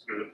Good.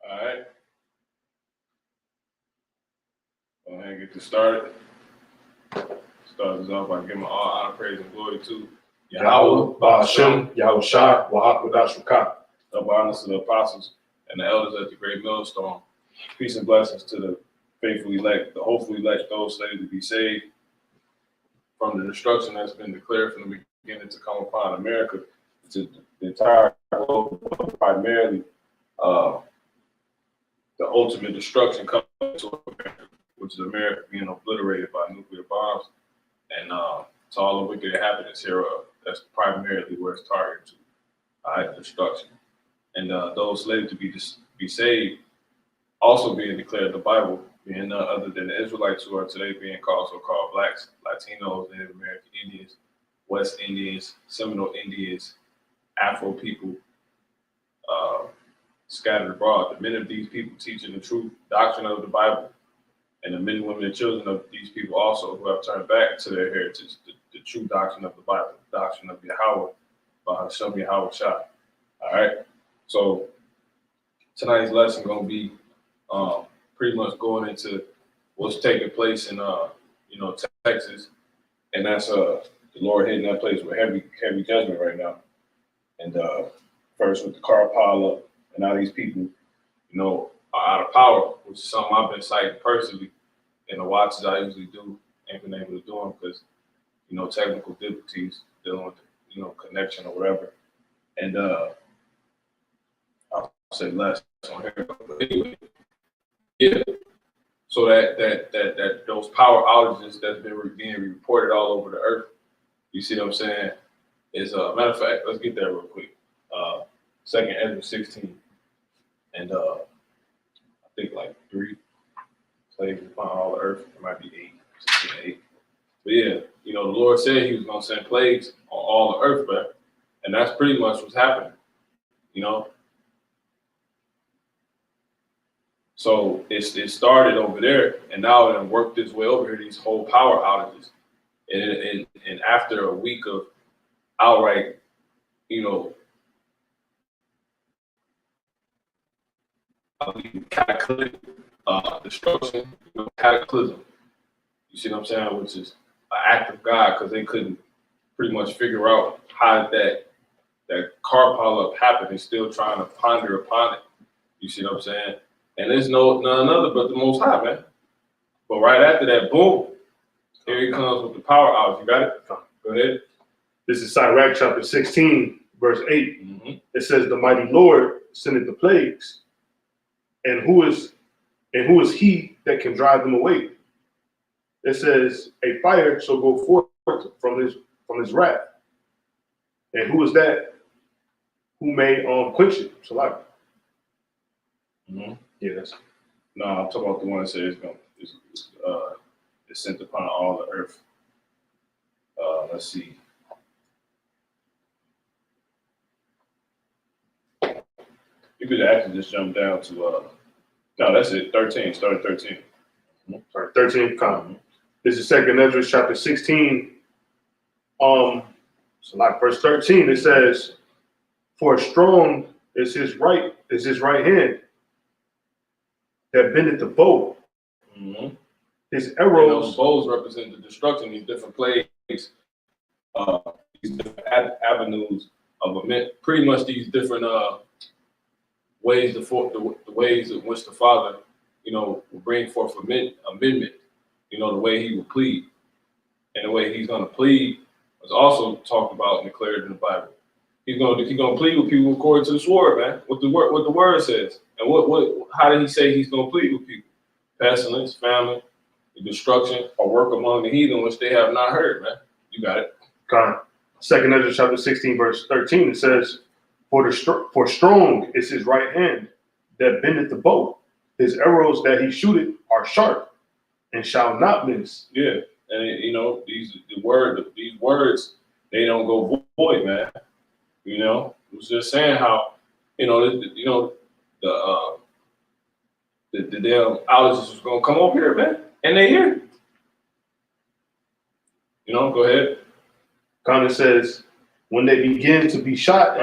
All right. Go ahead and get this started. Start this off by giving all honor, praise, and glory to YAHAWAH, Ba'ashem, Yahawashi, Wahak, double honors to the apostles and the elders at the great millstone. Peace and blessings to the faithful elect, the hopeful elect, those slated to be saved from the destruction that's been declared from the beginning to come upon America, to the entire globe, primarily the ultimate destruction coming to America, which is America being obliterated by nuclear bombs, and to all the wicked inhabitants hereof. That's primarily where it's targeted to, destruction. And those slated to be saved, also being declared in the Bible, being none other than the Israelites, who are today being so-called blacks, Latinos, Native American Indians, West Indians, Seminole Indians, Afro people, scattered abroad. The men of these people teaching the true doctrine of the Bible, and the men, women, and children of these people also who have turned back to their heritage, the true doctrine of the Bible, the doctrine of Yahawashi, Yahawashi. All right. So tonight's lesson gonna be pretty much going into what's taking place in Texas, and that's the Lord hitting that place with heavy judgment right now. And first with the car pile up, and now these people, are out of power, which is something I've been citing personally in the watches I usually do ain't been able to do them because, technical difficulties dealing with, connection or whatever. And I'll say less on here. But anyway, yeah. So that those power outages that's been being reported all over the earth, you see what I'm saying? Is a matter of fact, let's get there real quick. 2nd Ezra 16. And I think like 3 plagues upon all the earth. It might be 8, 16, 8. But yeah, the Lord said he was going to send plagues on all the earth, but and that's pretty much what's happening, So it started over there, and now it worked its way over here, these whole power outages. And after a week of outright, cataclysm, destruction, cataclysm. You see what I'm saying? Which is an act of God, because they couldn't pretty much figure out how that car pileup happened. They're still trying to ponder upon it. You see what I'm saying? And there's none other but the Most High, man. But right after that, boom, here he comes with the power outage. You got it? Go ahead. This is Sirach chapter 16, verse 8. Mm-hmm. It says, "The mighty Lord sendeth the plagues, and who is he that can drive them away?" It says, "A fire shall go forth from his wrath, and who is that who may quench it?" So like, yes. No, I'm talking about the one that says it's sent upon all the earth. Let's see. You could actually just jump down to no, that's it. 13. Start at 13. Sorry, 13. This is 2nd Ezra chapter 16. So like verse 13, it says, "For strong is his right hand that bendeth the bow." Mm-hmm. His arrows. Those bows represent the destruction, these different plagues, these different avenues of amendment. Pretty much these different ways, the ways in which the Father, will bring forth amendment. The way he will plead, and the way he's going to plead was also talked about and declared in the Bible. He's going to plead with people according to the sword, man. What the word says, and how did he say he's going to plead with people? Pestilence, famine, the destruction, or work among the heathen, which they have not heard, man. You got it. God. 2nd Ezra chapter 16, verse 13, it says, For strong is his right hand that bendeth the bow. His arrows that he shooteth are sharp and shall not miss. Yeah, and these words, they don't go void, man. It was just saying how the damn outages was gonna come over here, man, and they here. Go ahead. God says, when they begin to be shot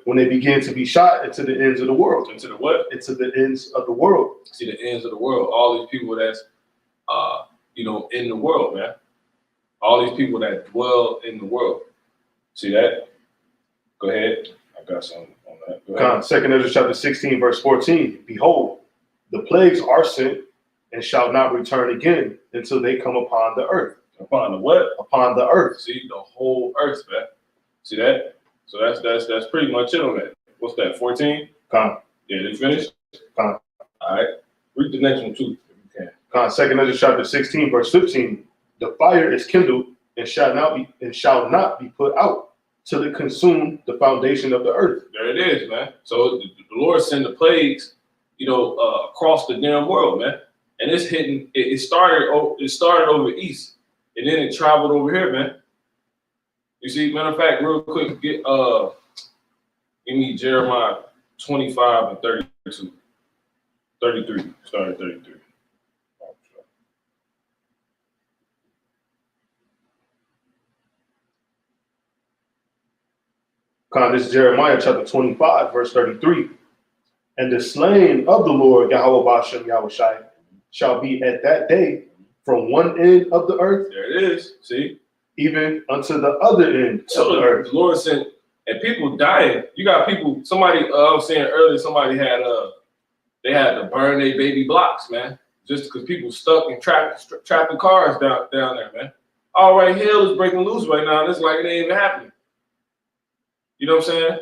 when they begin to be shot into the ends of the world. Into the what? Into the ends of the world. See, the ends of the world. All these people that's in the world, man. All these people that dwell in the world. See that? Go ahead. I got something on that. Go ahead. 2nd Ezra chapter 16, verse 14. "Behold, the plagues are sent and shall not return again until they come upon the earth." Upon the what? Upon the earth. See, the whole earth, man. See that? So that's pretty much it on that. What's that? 14? Yeah, they finished? All right. Read the next one too, if you can. 2nd Ezra chapter 16, verse 15. "The fire is kindled and shall not be put out till it consume the foundation of the earth." There it is, man. So the Lord sent the plagues, across the damn world, man. And it's hitting. It started over east, and then it traveled over here, man. You see, matter of fact, real quick, give me Jeremiah 25 and 32. 33. Start at 33. This is Jeremiah chapter 25, verse 33. "And the slain of the Lord Yahawashi shall be at that day from one end of the earth." There it is. See? "Even unto the other end of the earth." The Lord sent, and people dying. You got people, somebody, I was saying earlier, somebody had, they had to burn their baby blocks, man. just because people stuck and trapped in cars down there, man. All right, hell is breaking loose right now, and it's like it ain't even happening. You know what I'm saying?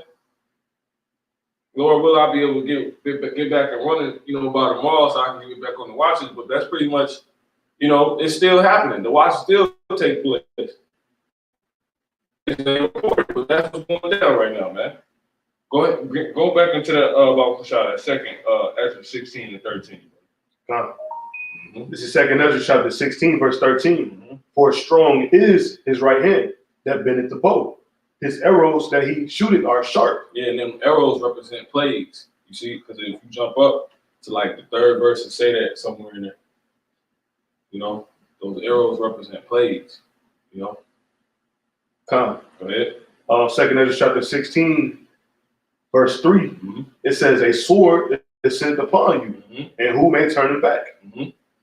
Lord, will I be able to get back and running, by tomorrow so I can get back on the watches? But that's pretty much, it's still happening. The watches still take place. It's important, but that's what's going down right now, man. Go ahead, go back into that second Ezra 16 and 13. This is second Ezra chapter 16, verse 13. For strong is his right hand that bendeth the bow. His arrows that he shooteth are sharp. Yeah, and them arrows represent plagues. You see, because if you jump up to like the third verse and say that somewhere in there, those arrows represent plagues. Come. Go ahead. Second Ezra chapter 16, verse 3. It says, a sword is sent upon you, and who may turn it back?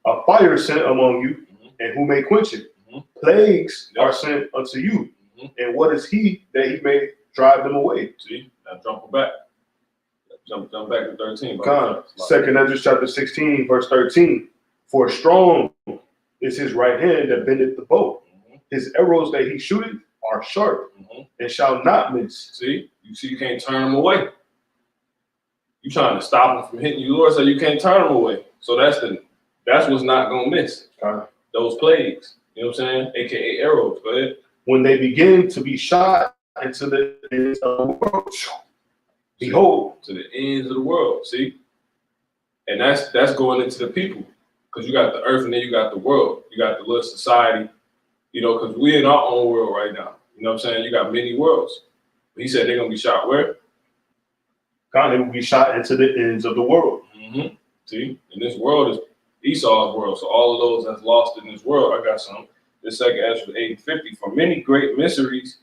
A fire is sent among you, and who may quench it? Plagues are sent unto you, and what is he that he may drive them away? See, now jump back. Jump back to 13. Second Ezra chapter 16, verse 13. For strong is his right hand that bendeth the bow. His arrows that he shooteth are sharp, and shall not miss. See, you can't turn them away. You trying to stop them from hitting you, Lord, so you can't turn them away. So that's what's not gonna miss. Those plagues. You know what I'm saying? AKA arrows. Go ahead. When they begin to be shot into the ends of the world, behold, to the ends of the world. See, and that's going into the people, because you got the earth and then you got the world. You got the little society. Because we're in our own world right now. You know what I'm saying? You got many worlds. He said they're gonna be shot where? God, they will be shot into the ends of the world. See, and this world is Esau's world. So all of those that's lost in this world, I got some. This second Ezra 8 and 50. For many great miseries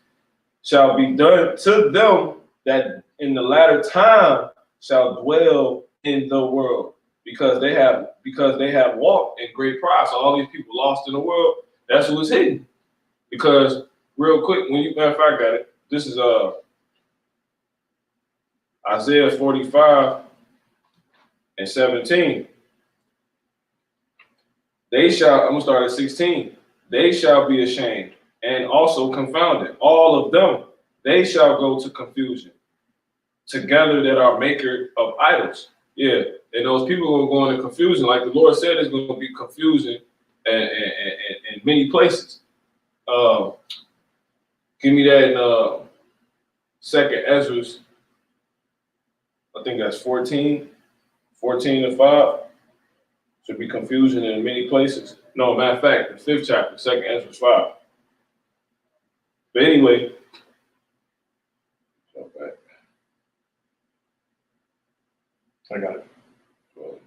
shall be done to them that in the latter time shall dwell in the world, because they have walked in great pride. So all these people lost in the world, that's who is hidden. Because real quick, matter of fact, I got it. This is Isaiah 45 and 17. I'm gonna start at 16. They shall be ashamed and also confounded. All of them, they shall go to confusion. Together that are maker of idols. Yeah, and those people are going to confusion. Like the Lord said, there's going to be confusion in many places. Give me that in second Ezra's, I think that's 14 and 5. Should be confusion in many places. No, matter of fact, the 5th chapter, second Ezra's 5. But anyway, jump back. I got it. All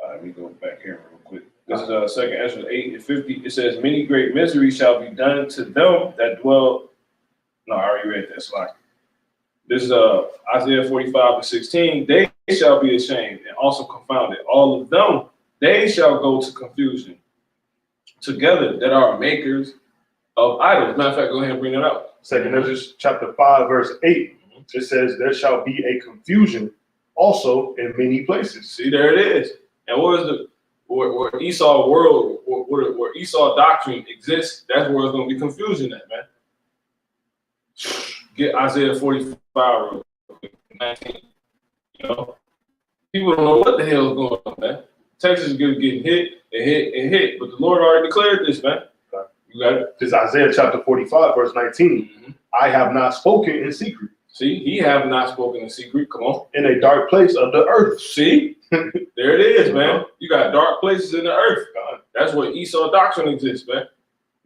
right, let me go back here real quick. This is second Ezra 8 and 50. It says, many great miseries shall be done to them that dwell. No, I already read that slide. This is Isaiah 45 and 16. They shall be ashamed and also confounded. All of them, they shall go to confusion. Together that are makers of idols. Matter of fact, go ahead and bring it up. Second Ezra chapter 5, verse 8. It says, there shall be a confusion also in many places. See, there it is. And what is where Esau world, where Esau doctrine exists, that's where it's going to be confusion at, man. Get Isaiah 45 real quick, 19. People don't know what the hell is going on, man. Texas is getting hit and hit and hit, but the Lord already declared this, man. You got it? This is Isaiah chapter 45, verse 19. I have not spoken in secret. See, he have not spoken in secret. Come on. In a dark place of the earth. See? There it is, man. You got dark places in the earth. God. That's where Esau doctrine exists, man.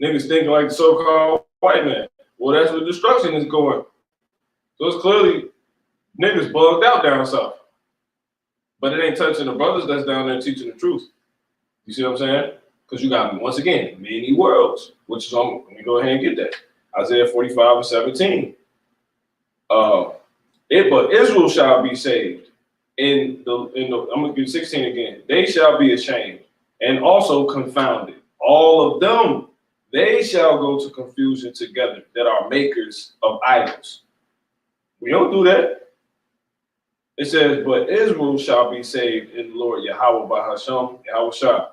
Niggas thinking like the so-called white man. Well, that's where destruction is going. So it's clearly niggas bugged out down south. But it ain't touching the brothers that's down there teaching the truth. You see what I'm saying? Because you got, once again, many worlds, which is let me go ahead and get that. Isaiah 45 and 17. But Israel shall be saved. I'm gonna give 16 again. They shall be ashamed and also confounded. All of them, they shall go to confusion together that are makers of idols. We don't do that. It says, but Israel shall be saved in the Lord Yahawah by Sham, Yahawashi,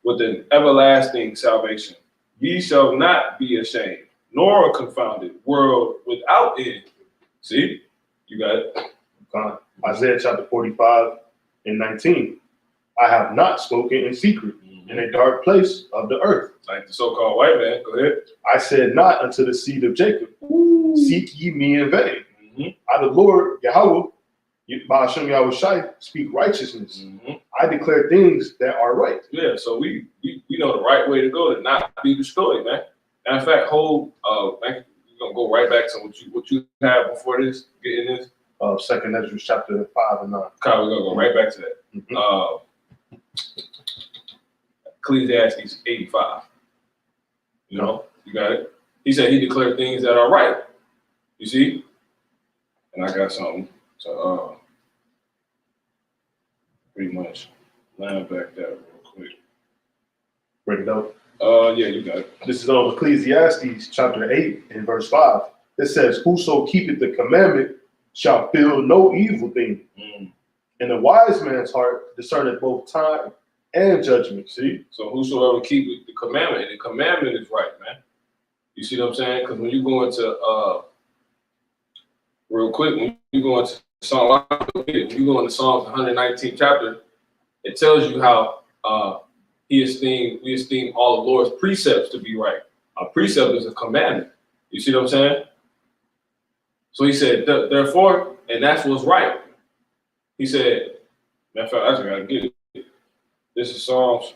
with an everlasting salvation. Ye shall not be ashamed, nor confounded, world without end. See? You got it. Isaiah chapter 45 and 19. I have not spoken in secret in a dark place of the earth. Like the so-called white man. Go ahead. I said not unto the seed of Jacob, seek ye me in vain. I, the Lord Yahawah, by Hashem Yahawashi, speak righteousness. I declare things that are right. Yeah, so we know the right way to go to not be destroyed, man. And in fact, we're gonna go right back to what you had before this, getting this. Second Ezra chapter 5 and 9. Okay, we're gonna go right back to that. Ecclesiastes 85. You know, you got it. He said he declared things that are right. You see? And I got something to pretty much line back that real quick. Bring it up. Yeah, you got it. This is Ecclesiastes chapter 8 and verse 5. It says, whoso keepeth the commandment shall feel no evil thing. And the wise man's heart discerneth both time and judgment. See? So whosoever keepeth the commandment, and the commandment is right, man. You see what I'm saying? Because when you go into real quick, when you go into Psalm, when you go into Psalms 119th chapter, it tells you how we esteem all of the Lord's precepts to be right. A precept is a commandment. You see what I'm saying? So he said, therefore, and that's what's right. He said, matter of fact, I just gotta get it. This is Psalms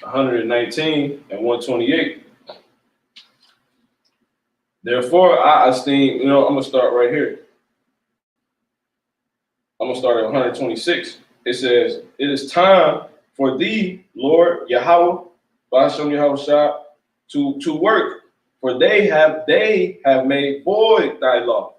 119 and 128. Therefore, I esteem, I'm going to start right here. I'm going to start at 126. It says, it is time for thee, Lord Yahawah, Ba'ashem Yahawashi, to work, for they have made void thy law.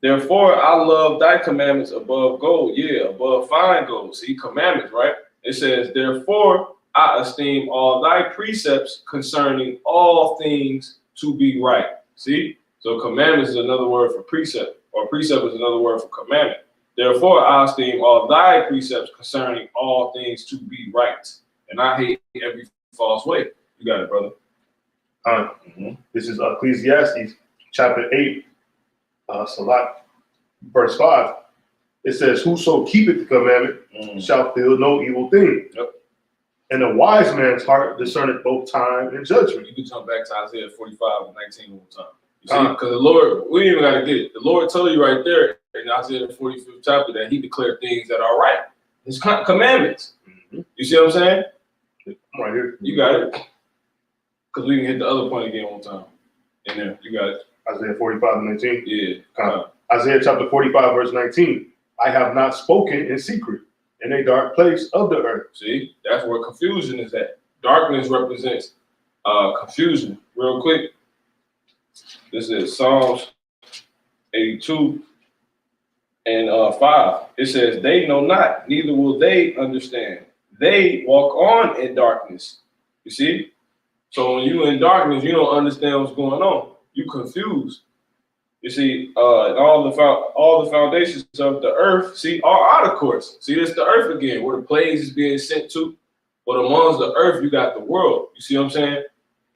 Therefore, I love thy commandments above gold, above fine gold. See, commandments, right? It says, therefore, I esteem all thy precepts concerning all things to be right. See? So commandments is another word for precept, or precept is another word for commandment. Therefore, I esteem all thy precepts concerning all things to be right. And I hate every false way. You got it, brother. This is Ecclesiastes chapter 8, Salat, verse 5. It says, whoso keepeth the commandment shall feel no evil thing. Yep. And a wise man's heart discerneth both time and judgment. You can jump back to Isaiah 45 and 19 one time. You see, because the Lord, we ain't even got to get it. The Lord told you right there in Isaiah 45th chapter that he declared things that are right. His commandments. You see what I'm saying? I'm right here. You got it. Because we can hit the other point again one time. In there, you got it. Isaiah 45 and 19. Yeah. Isaiah chapter 45, verse 19. I have not spoken in secret in a dark place of the earth. See, that's where confusion is at. Darkness represents confusion. Real quick, this is Psalms 82 and 5. It says, they know not, neither will they understand. They walk on in darkness. You see? So when you're in darkness, you don't understand what's going on. You confused. You see, all the foundations of the earth, see, are out of course. See, it's the earth again, where the plagues is being sent to. But amongst the earth, you got the world. You see what I'm saying?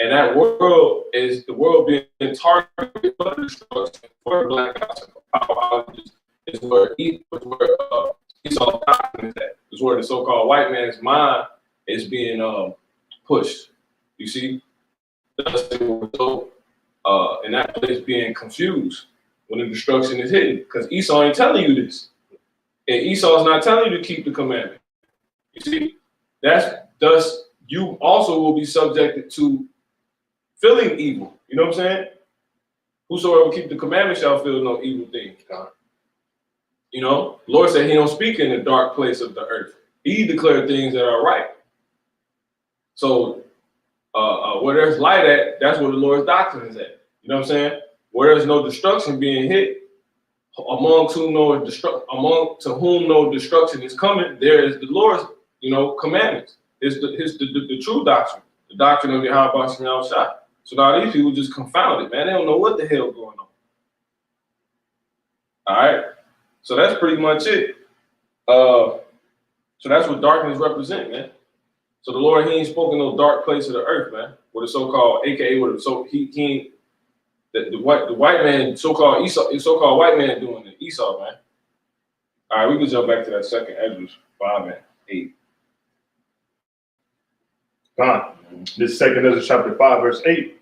And that world is the world being targeted for destruction, for blackouts and power outages. It's where Esau's doctrine is at. It's where the so-called white man's mind is being pushed. You see? Thus, and that place being confused when the destruction is hidden, because Esau ain't telling you this, and Esau's not telling you to keep the commandment. You see, thus you also will be subjected to feeling evil. You know what I'm saying? Whosoever keep the commandment shall feel no evil thing. You know, Lord said he don't speak in the dark place of the earth. He declared things that are right. So where there's light at, that's where the Lord's doctrine is at. You know what I'm saying? Where there's no destruction being hit, among to whom no destruction is coming, there is the Lord's, commandments. It's the true doctrine, the doctrine of Yahawashi. So now these people just confounded, man. They don't know what the hell going on. All right. So that's pretty much it. So that's what darkness represents, man. So the Lord, he ain't spoken no dark place of the earth, man. What the so-called, AKA what the the white man, so-called Esau, so-called white man doing it, Esau, man. All right, we can jump back to that second Ezra 5 and 8. This second Ezra chapter 5, verse 8.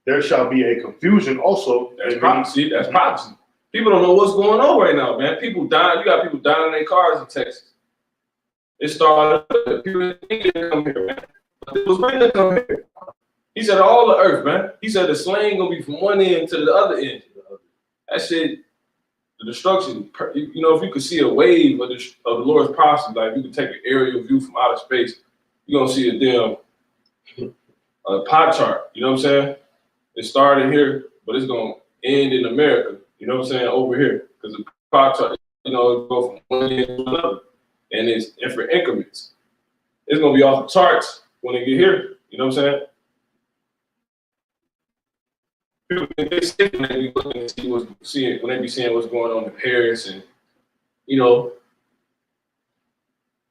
There shall be a confusion also. That's prophecy. That's prophecy. People don't know what's going on right now, man. People dying. You got people dying in their cars in Texas. It started. People didn't come here, man. But it was ready to come here. He said all the earth, man. He said the slain gonna be from one end to the other end. That shit, the destruction. You know, if you could see a wave of the Lord's prophecy, like you could take an aerial view from outer space, you're gonna see a damn pie chart. You know what I'm saying? It started here, but it's gonna end in America. You know what I'm saying? Over here, because the pie chart, you know, it go from one end to another, and it's different increments. It's gonna be off the charts when they get here. You know what I'm saying? People think they sick when they be looking and when they be seeing what's going on in Paris and, you know,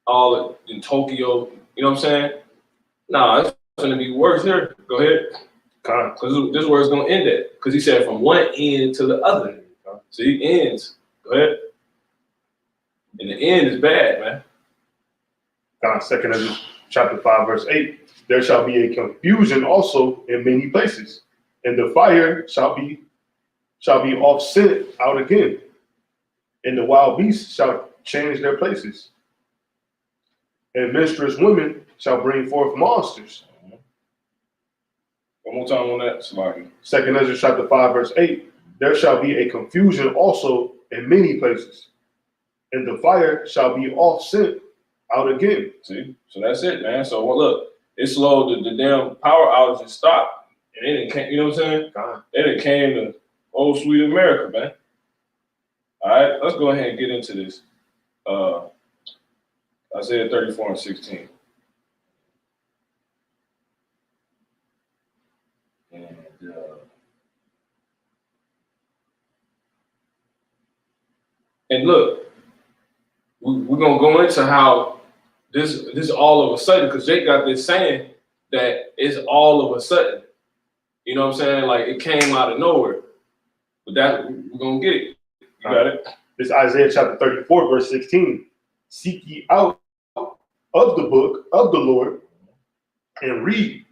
all in Tokyo. You know what I'm saying? Nah, it's gonna be worse here. Go ahead. Because this is where it's gonna end at. Because he said from one end to the other. So he ends. Go ahead. And the end is bad, man. Second Ezra chapter 5, verse 8. There shall be a confusion also in many places, and the fire shall be off sent out again, and the wild beasts shall change their places, and menstruous women shall bring forth monsters. One more time on that, Samaki. Second Ezra chapter 5, verse 8. There shall be a confusion also in many places, and the fire shall be off sent out again. See? So that's it, man. So well, look, it slowed the damn power outages stopped. And it didn't, you know what I'm saying? It didn't came to old sweet America, man. All right, let's go ahead and get into this. Isaiah 34 and 16. And look, we're gonna go into how this all of a sudden, because Jake got this saying that it's all of a sudden. You know what I'm saying? Like it came out of nowhere. But that we're gonna get it. You got it? This Isaiah chapter 34, verse 16. Seek ye out of the book of the Lord and read.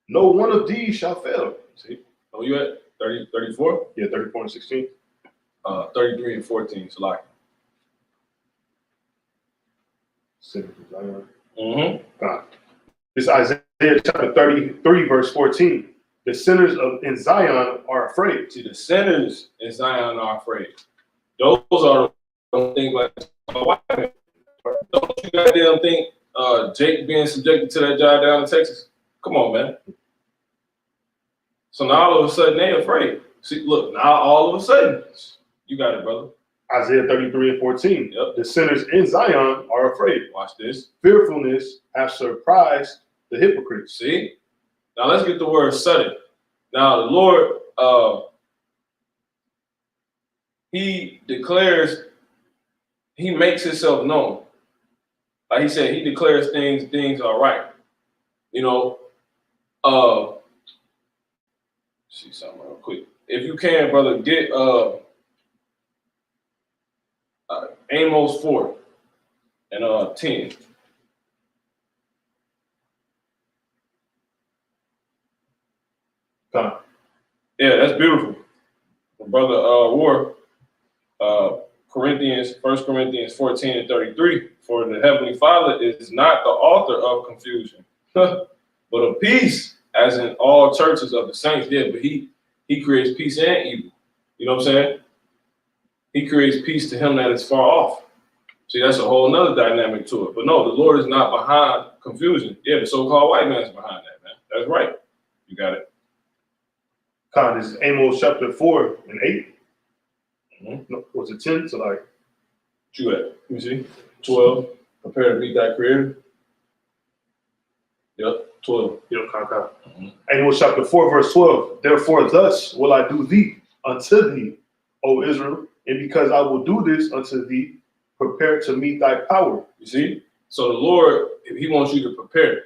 No one of these shall fail. See? Oh, you at 30, 34? Yeah, 34 and 16. 33 and 14, so like. God. This Isaiah chapter 33, verse 14. The sinners in Zion are afraid. See, the sinners in Zion are afraid. Those are the things like, don't you goddamn think Jake being subjected to that job down in Texas? Come on, man. So now all of a sudden they're afraid. See, look, now all of a sudden, you got it, brother. Isaiah 33 and 14. Yep. The sinners in Zion are afraid. Watch this. Fearfulness has surprised the hypocrites. See? Now let's get the word sudden. Now the Lord, he declares, he makes himself known. Like he said, he declares things are right. You know, see something real quick. If you can, brother, get Amos 4 and 10. Yeah, that's beautiful. Brother War, 1 Corinthians 14 and 33. For the Heavenly Father is not the author of confusion, but of peace, as in all churches of the saints. Yeah, but he creates peace and evil. You know what I'm saying? He creates peace to him that is far off. See, that's a whole nother dynamic to it. But no, the Lord is not behind confusion. Yeah, the so-called white man is behind that, man. That's right. You got it. This is Amos chapter 4 and 8. No, was it 10? So like, you at? Let me see. 12. Prepare to meet that creator. Yep. 12. Amos chapter 4, verse 12. Therefore, thus will I do thee unto thee, O Israel, and because I will do this unto thee, prepare to meet thy power. You see? So the Lord, he wants you to prepare.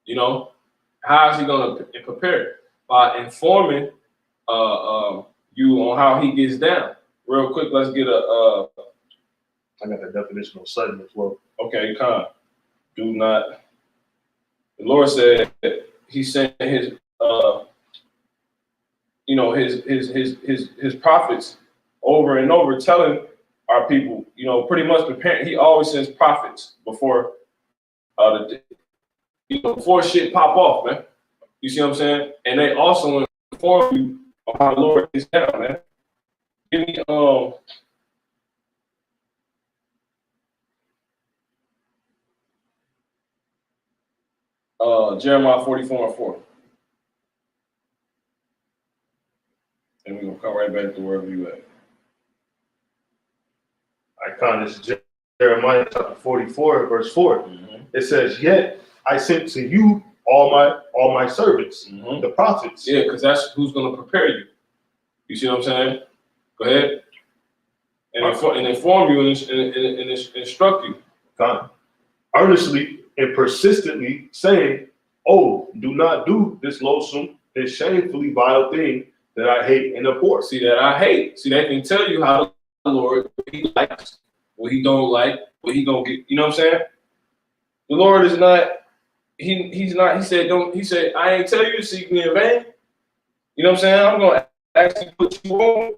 You know, how is he going to prepare? By informing you on how he gets down. Real quick, let's get a. I got the definition of sudden as well. Okay, come. Do not. The Lord said he sent his, his prophets over and over, telling our people, pretty much preparing. He always sends prophets before before shit pop off, man. You see what I'm saying? And they also inform you of how the Lord is down, man. Give me Jeremiah 44:4. And we're gonna come right back to wherever you at. This is Jeremiah chapter 44, verse 4. It says, "Yet I sent to you all my servants, the prophets." Yeah, because that's who's gonna prepare you. You see what I'm saying? Go ahead. And inform you and instruct you. Earnestly and persistently saying, "Oh, do not do this loathsome and shamefully vile thing that I hate and abhor." See, that I hate. See, they can tell you how the Lord, what he likes, what he don't like, what he gonna get. You know what I'm saying? The Lord is not, he's not, he said, I ain't tell you to seek me in vain. You know what I'm saying? I'm gonna actually put you on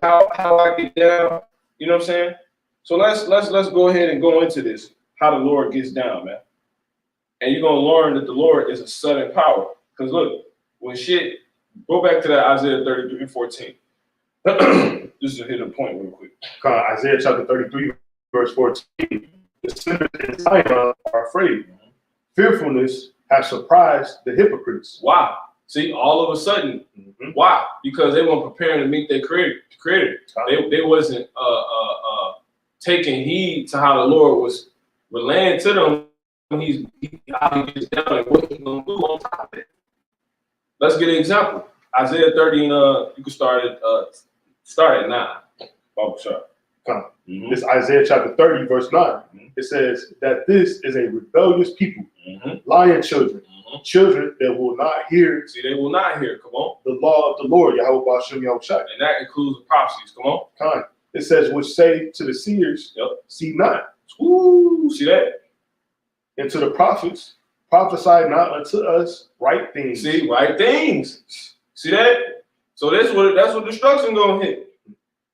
how I get down. You know what I'm saying? So let's go ahead and go into this, how the Lord gets down, man. And you're gonna learn that the Lord is a sudden power. Because look, when shit, go back to that Isaiah 33:14. Just to hit a point real quick. Isaiah chapter 33, verse 14. The sinners in Zion are afraid. Fearfulness has surprised the hypocrites. Why? See, all of a sudden, why? Because they weren't preparing to meet their creator. They wasn't taking heed to how the Lord was relaying to them how he gets down and what he's gonna do on top of it. Let's get an example. Isaiah 30, and you can start at 9. Oh, sure. This Isaiah chapter 30, verse 9. It says that this is a rebellious people, lying children, children that will not hear. See, they will not hear. Come on. The law of the Lord, YAHAWAH, and that includes the prophecies. Come on. It says, which say to the seers, see not. Ooh, see that? And to the prophets, prophesy not unto us right things. See, right things. See that? So that's what destruction gonna hit.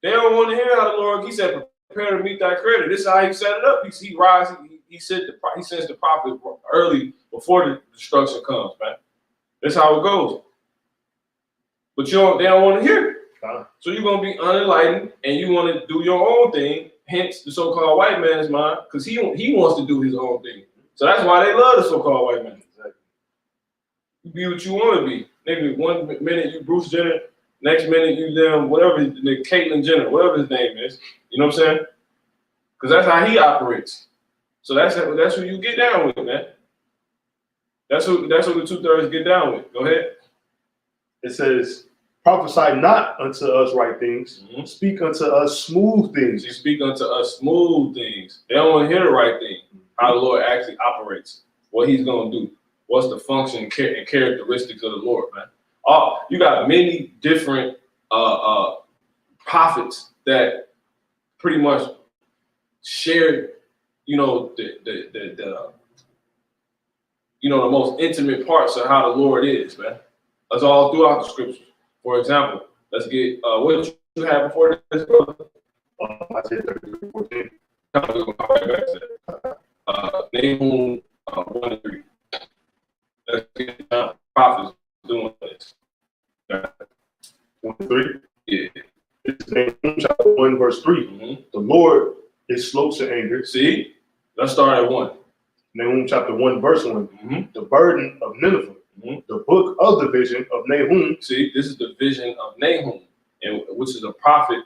They don't want to hear how the Lord. He said, "Prepare to meet thy creator." This is how he set it up. He rises. He sends the prophet early before the destruction comes, man. That's how it goes. But they don't want to hear it. So you're gonna be unenlightened, and you want to do your own thing. Hence, the so-called white man's mind, because he wants to do his own thing. So that's why they love the so-called white man. You be what you want to be. Nigga, one minute you Bruce Jenner, next minute you them whatever, Caitlyn Jenner, whatever his name is. You know what I'm saying? Because that's how he operates. So that's who you get down with, man. That's who the 2/3 get down with. Go ahead. It says, prophesy not unto us right things. Speak unto us smooth things. You speak unto us smooth things. They don't want to hear the right thing. How the Lord actually operates. What he's going to do. What's the function and characteristics of the Lord, man? You got many different prophets that pretty much share, the most intimate parts of how the Lord is, man. That's all throughout the scriptures. For example, let's get what you had before this, brother. Isaiah 33:14. Nahu 1:3. Let's get prophets doing this. 1:3. Yeah. It's Nahu chapter 1, verse 3. The Lord is slow to anger. See, let's start at 1. Nahu chapter 1, verse 1. The burden of Nineveh. The book of the vision of Nahum. See, this is the vision of Nahum, and which is a prophet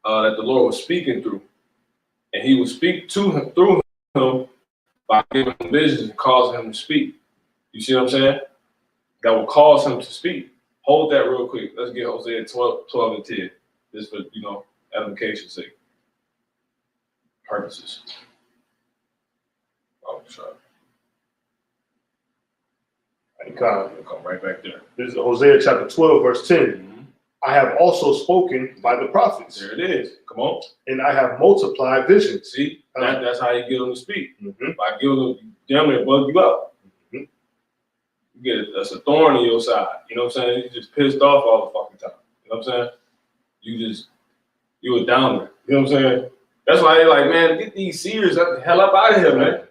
that the Lord was speaking through, and he would speak to him through him by giving him visions and causing him to speak. You see what I'm saying? That will cause him to speak. Hold that real quick. Let's get Hosea 12 and 10. Just for, edification's sake. Purposes. Oh, sorry. We'll come right back there. This is Hosea chapter 12, verse 10. Mm-hmm. I have also spoken by the prophets. There it is. Come on. And I have multiplied visions. See, that's how you get them to speak. Mm-hmm. By giving them, damn near bug you up. Mm-hmm. You get that's a thorn in your side. You know what I'm saying? You just pissed off all the fucking time. You know what I'm saying? You a downer. You know what I'm saying? That's why they like, man, get these seers the hell up out of here, man.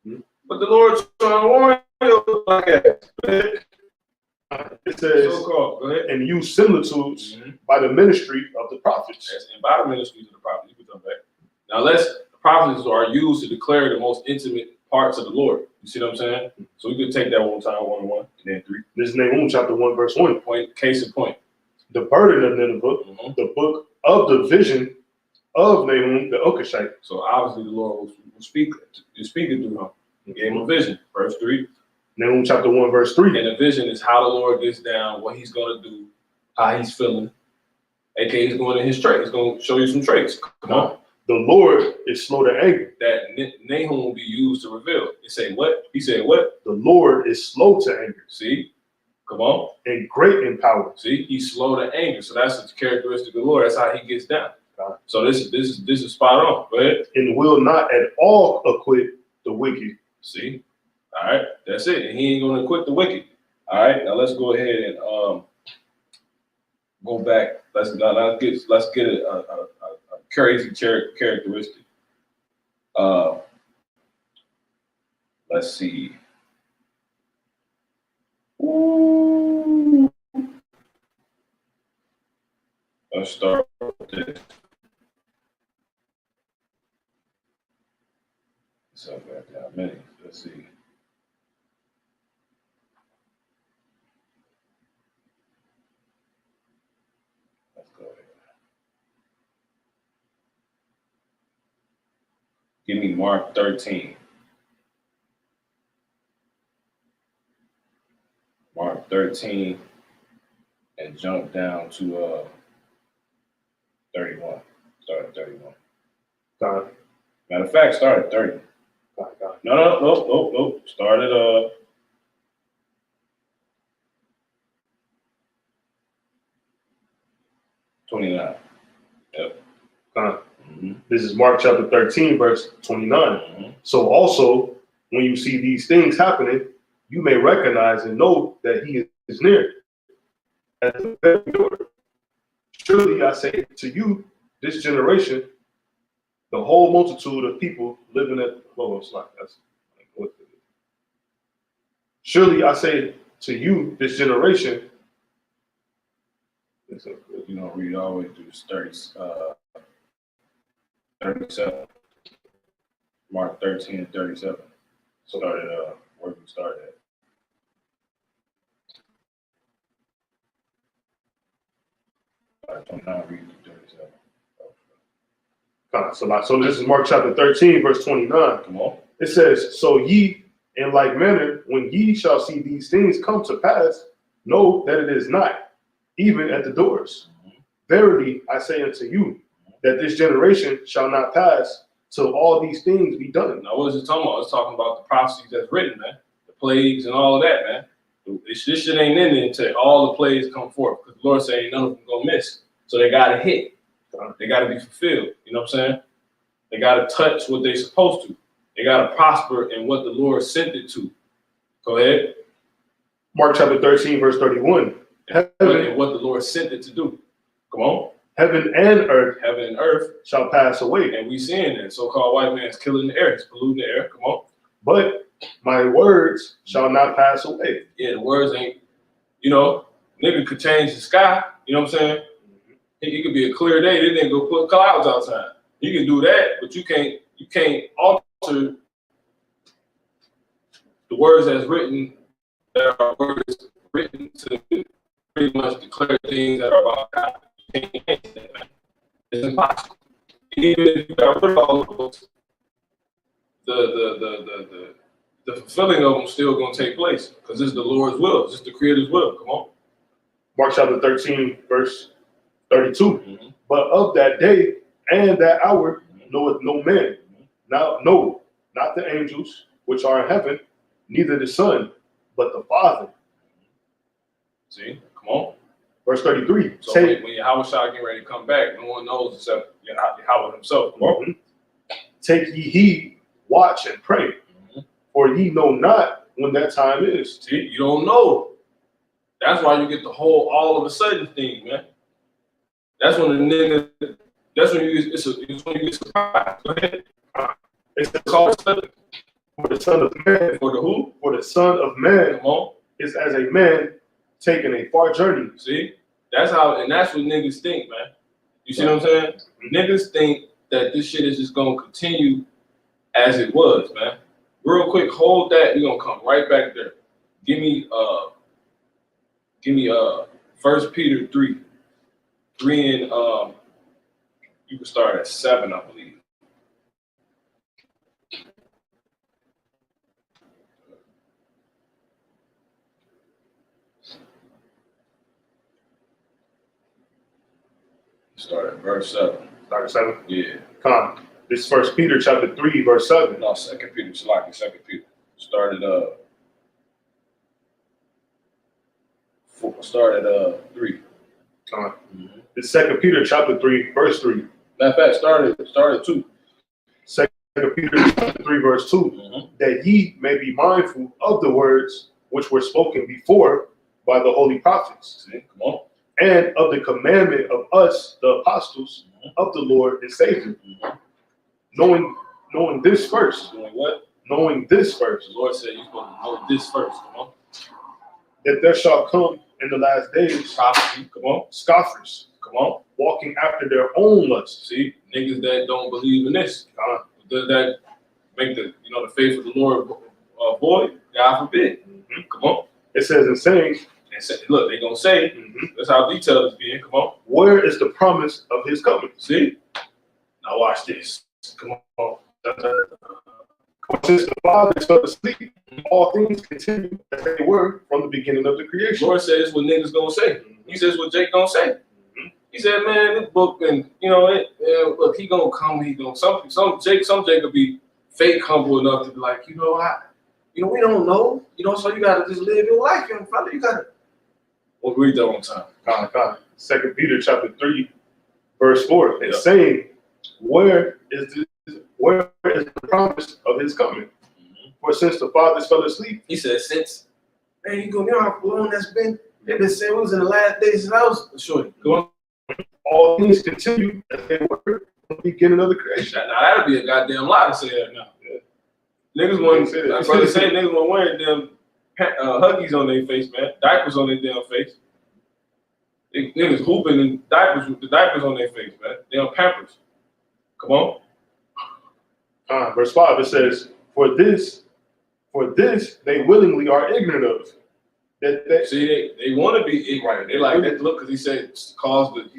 Mm-hmm. But the Lord's trying to warn you like that. It says, so-called. Go ahead. And use similitudes by the ministry of the prophets. Yes, and by the ministries of the prophets. You can come back. Now, the prophets are used to declare the most intimate parts of the Lord. You see what I'm saying? So we could take that one time, 1-1, and then 3. This is Nahu chapter 1, verse 1. Case in point. The burden of Nineveh, the book of the vision of Nahu the Okashite. So obviously the Lord was speaking through him. He gave him a vision. Verse 3. Nahu chapter 1, verse 3. And the vision is how the Lord gets down, what he's going to do, how he's feeling. AKA he's going in his traits. He's going to show you some traits. Come on. The Lord is slow to anger. That Nahum will be used to reveal. He said what? He said what? The Lord is slow to anger. See? Come on. And great in power. See? He's slow to anger. So that's a characteristic of the Lord. That's how he gets down. So this is spot on. Go ahead. And will not at all acquit the wicked. See? All right, that's it. And he ain't going to quit the wicked. All right, now let's go ahead and go back. Let's get a crazy characteristic. Let's see. Ooh. Let's start with this. So many. Let's see. Give me Mark 13. Mark 13 and jump down to 31. Start at 31. Matter of fact, start at 30. No. Start at 29. Yep. This is Mark chapter 13, verse 29. So also, when you see these things happening, you may recognize and know that he is near. At the very door. Surely I say to you, this generation, the whole multitude of people living at surely I say to you, this generation. You know, read all the way through 37. Mark 13 and 37. Started where we started at. 29, read to 37. So this is Mark chapter 13, verse 29. Come on. It says, so ye in like manner, when ye shall see these things come to pass, know that it is not, even at the doors. Verily I say unto you, that this generation shall not pass till all these things be done. Now, what is it talking about? It's talking about the prophecies that's written, man. The plagues and all of that, man. This shit ain't in there until all the plagues come forth. Because the Lord saying none of them gonna miss. So they gotta hit. They gotta be fulfilled. You know what I'm saying? They gotta touch what they're supposed to. They gotta prosper in what the Lord sent it to. Go ahead. Mark chapter 13, verse 31. And what the Lord sent it to do. Come on. Heaven and earth shall pass away. And we seeing that so-called white man's killing the air. He's polluting the air. Come on. But my words shall not pass away. Yeah, the words ain't, nigga could change the sky. You know what I'm saying? It could be a clear day. They didn't go put clouds outside. You can do that, but you can't alter the words that's written. There are words written to pretty much declare things that are about God. You can't change that, man. It's impossible. Even if you got rid of all the books, the the fulfilling of them still going to take place because it's the Lord's will. It's the Creator's will. Come on. Mark chapter 13, verse 32. Mm-hmm. But of that day and that hour knoweth no man. Now, no, not the angels which are in heaven, neither the Son, but the Father. See, come on. Verse 33. So when Yahawashi getting ready to come back, no one knows except Yahweh himself. Come on. Mm-hmm. Take ye heed, watch and pray, for ye know not when that time is. See, you don't know. That's why you get the whole all of a sudden thing, man. That's when the nigga. That's when it's when you get surprised. Go ahead. It's called sudden. For the Son of Man. For the who? For the Son of Man. Come on. Is as a man taking a far journey. See, that's how, and that's what niggas think, man. You see what I'm saying? Niggas think that this shit is just gonna continue as it was, man. Real quick, hold that. We're gonna come right back there. Give me 1 Peter 3. 3 and you can start at 7, I believe. Start at verse 7. Start at 7? Yeah. Come on. This is 1 Peter chapter 3, verse 7. No, 2 Peter. It's like 2 Peter. Started 3. Come on. Mm-hmm. It's 2 Peter chapter 3, verse 3. Matter of fact, started 2. 2 Peter chapter 3, verse 2. Mm-hmm. That ye may be mindful of the words which were spoken before by the holy prophets. See? Come on. And of the commandment of us, the apostles of the Lord and Savior. Knowing this first. Knowing what? Knowing this first. The Lord said you're supposed to know this first. Come on. That there shall come in the last days prophecy. Come on. Scoffers. Come on. Walking after their own lusts. See, niggas that don't believe in this. Does that make the faith of the Lord void? God forbid. Come on. It says in saying. And say, look, they're gonna say, that's how detailed it's being. Come on. Where is the promise of his coming? See? Now watch this. Come on. Since the Father fell asleep, all things continue as they were from the beginning of the creation. Lord says what niggas gonna say. He says what Jake gonna say. He said, man, this book, and look, he gonna come. He gonna some Jake will be fake humble enough to be like, we don't know. So you gotta just live your life, young fella. You gotta. We'll read that one time. 2 Peter chapter 3, verse 4. It's saying, where is the promise of his coming? For since the fathers fell asleep. He said, since, man, you know how long that's been? They've been saying we was in the last days since I was short. Go on. All things continue as they were from the beginning of the creation. Now that'd be a goddamn lie to say that now. Yeah. Niggas want to say that. Brother say niggas want wearing them huggies on their face, man. Diapers on their damn face. Niggas hooping and diapers with the diapers on their face, man. Damn Pampers. Come on. Verse 5, it says, For this they willingly are ignorant of. See, they want to be ignorant. They like that look because he said cause the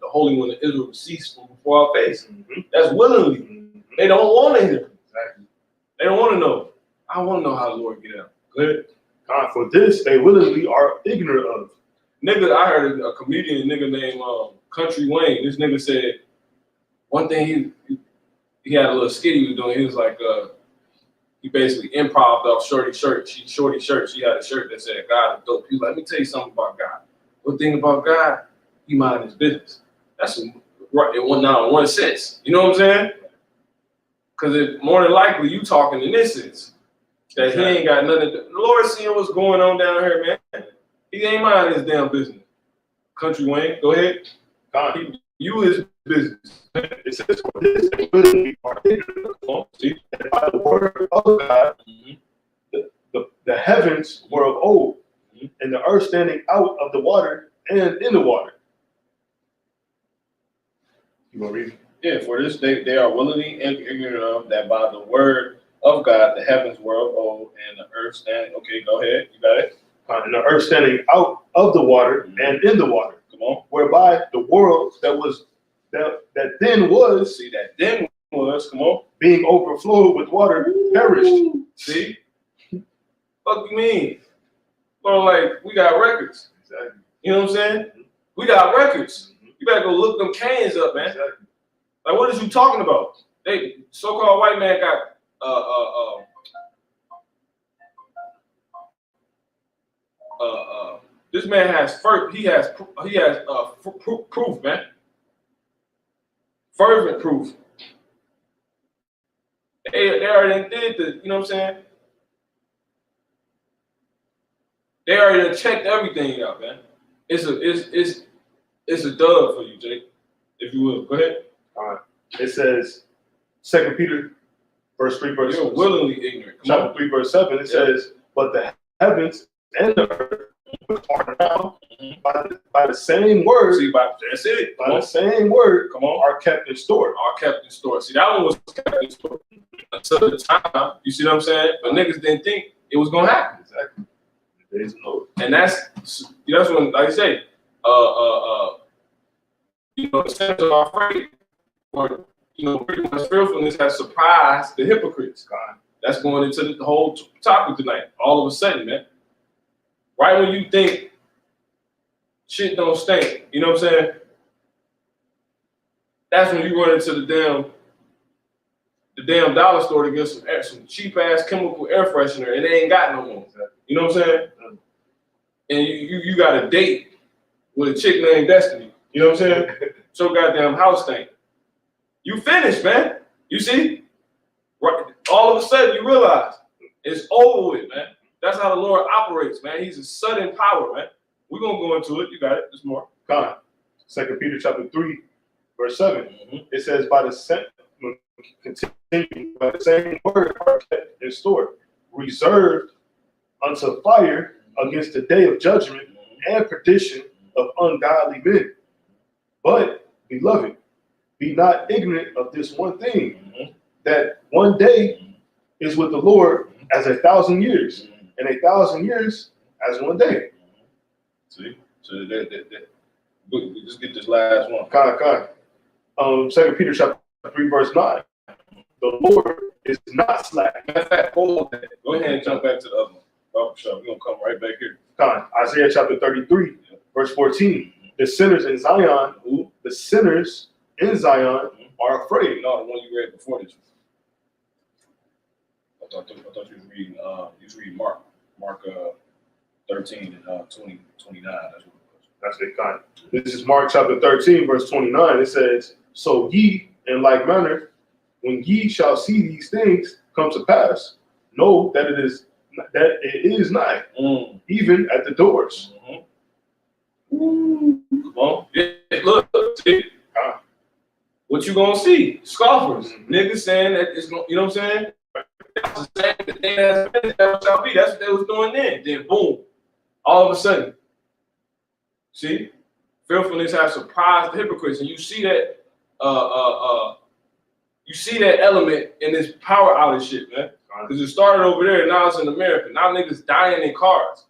Holy One of Israel to cease from before our face. That's willingly. They don't want to hear. Exactly. They don't want to know. I want to know how the Lord get out. Good. For this they willingly are ignorant of. Nigga, I heard a comedian nigga named Country Wayne. This nigga said one thing he had a little skit he was doing. He was like he basically improv off Shorty's shirt. She had a shirt that said God is dope. He was like, let me tell you something about God. One thing about God, he mind his business. That's right. It went down in one sense. You know what I'm saying? Because more than likely you talking in this sense. That he ain't got nothing to do. The Lord seeing what's going on down here, man. He ain't mind his damn business. Country Wayne, go ahead. You his business. It says, for this they willingly are ignorant of. See, and by the word of God, the heavens were of old, and the earth standing out of the water and in the water. You want to read it? Yeah, for this they are willingly ignorant of that by the word of God, the heavens were of old, and the earth standing. Okay, go ahead. You got it. And the earth standing out of the water and in the water. Come on. Whereby the world that then was. See, that then was. Come on. being overflowed with water, perished. See? What you mean? Well, like, we got records. Exactly. You know what I'm saying? We got records. You better go look them cans up, man. Exactly. Like, what is you talking about? They so-called white man got this man has proof, man. Fervent proof. They already did the, you know what I'm saying? They already checked everything out, man. It's a dub for you, Jake. If you will, go ahead. All right. It says, 2 Peter, verse 3, verse You're willingly ignorant. chapter 3, verse 7. It says, but the heavens and the earth are now by the same word. See, that's it. By the same word, come on, are kept in store. Are kept in store. See, that one was kept in store until the time. You see what I'm saying? But niggas didn't think it was gonna happen. Exactly. And that's when, like I say, the saints are afraid, or pretty much fearfulness has surprised the hypocrites. God, that's going into the whole topic tonight. All of a sudden, man, right when you think shit don't stink, you know what I'm saying? That's when you run into the damn dollar store to get some cheap ass chemical air freshener, and they ain't got no more. You know what I'm saying? And you got a date with a chick named Destiny. You know what I'm saying? So goddamn house thing. You finished, man. You see? Right. All of a sudden you realize it's over with, man. That's how the Lord operates, man. He's a sudden power, man. We're gonna go into it. You got it. There's more. God. 2 Peter chapter 3, verse 7. It says, by the same word are kept in store, reserved unto fire against the day of judgment and perdition of ungodly men. But, beloved, be not ignorant of this one thing, that one day is with the Lord as 1,000 years, and 1,000 years as one day. See? So we just get this last one. 2 Peter chapter 3, verse 9. The Lord is not slack. Matter of fact, hold on. Go ahead and jump back to the other one. We're going to come right back here. Isaiah chapter 33, verse 14. The sinners in Zion, are afraid. No, the one you read before this. I thought you was reading Mark 13 and 20, 29. That's what it was. That's it, kind. This is Mark chapter 13, verse 29. It says, so ye, in like manner, when ye shall see these things come to pass, know that it is nigh, even at the doors. Come on. Yeah, look, see. What you gonna see? Scoffers. Niggas saying that it's gonna, you know what I'm saying? That's what they was doing then. Then boom. All of a sudden. See? Fearfulness has surprised the hypocrites. And you see that element in this power outage shit, man. Because it started over there and now it's in America. Now niggas dying in cars.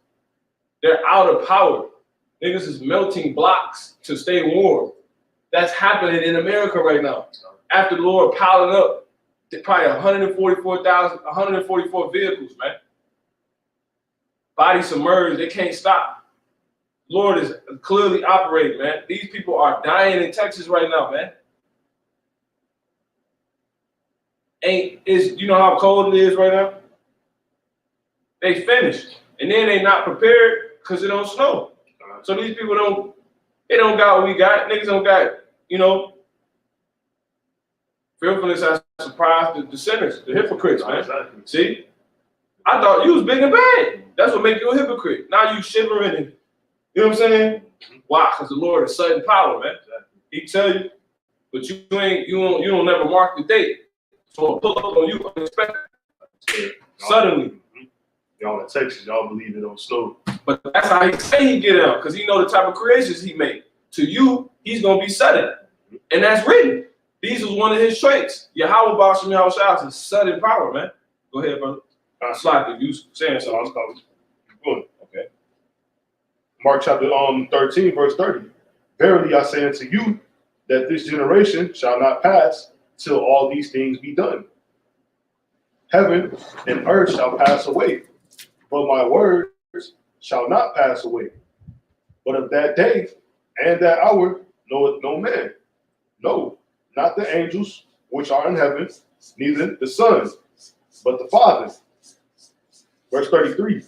They're out of power. Niggas is melting blocks to stay warm. That's happening in America right now. After the Lord piling up probably 144 vehicles, man. Body submerged, they can't stop. Lord is clearly operating, man. These people are dying in Texas right now, man. You know how cold it is right now? They finished. And then they not prepared because it don't snow. So these people don't got what we got. Niggas don't got, fearfulness has surprised the sinners, the hypocrites, man. Exactly. See? I thought you was big and bad. That's what make you a hypocrite. Now you shivering and, you know what I'm saying? Why? Because the Lord is sudden power, man. He tell you, but you don't never mark the date. So I'll pull up on you unexpected. Suddenly. Y'all in Texas, y'all believe it don't snow. But that's how he say he get out, because he know the type of creations he made. To you, he's gonna be sudden. And that's written. These was one of his traits. Yahawashi is sudden power, man. Go ahead, brother. Slide if you saying something. Good. Okay. Mark chapter 13, verse 30. Verily I say unto you that this generation shall not pass till all these things be done. Heaven and earth shall pass away, but my words shall not pass away. But of that day and that hour knoweth no man, no, not the angels which are in heaven, neither the Son, but the Father. Verse 33,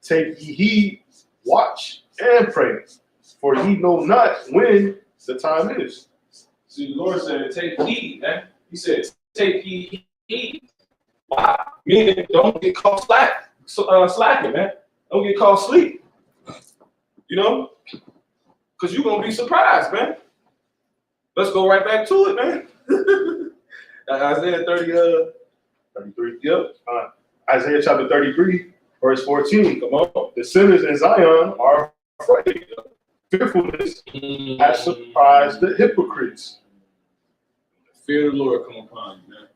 take ye heed, watch, and pray, for ye know not when the time is. See, the Lord said, take heed, man. He said, take ye heed. Why? Meaning, don't get caught slacking, man. Don't get caught sleep. You know? Because you're going to be surprised, man. Let's go right back to it, man. Isaiah 33. Yep. Isaiah chapter 33, verse 14. Come on. The sinners in Zion are afraid. Fearfulness has surprised the hypocrites. The fear of the Lord come upon you, man.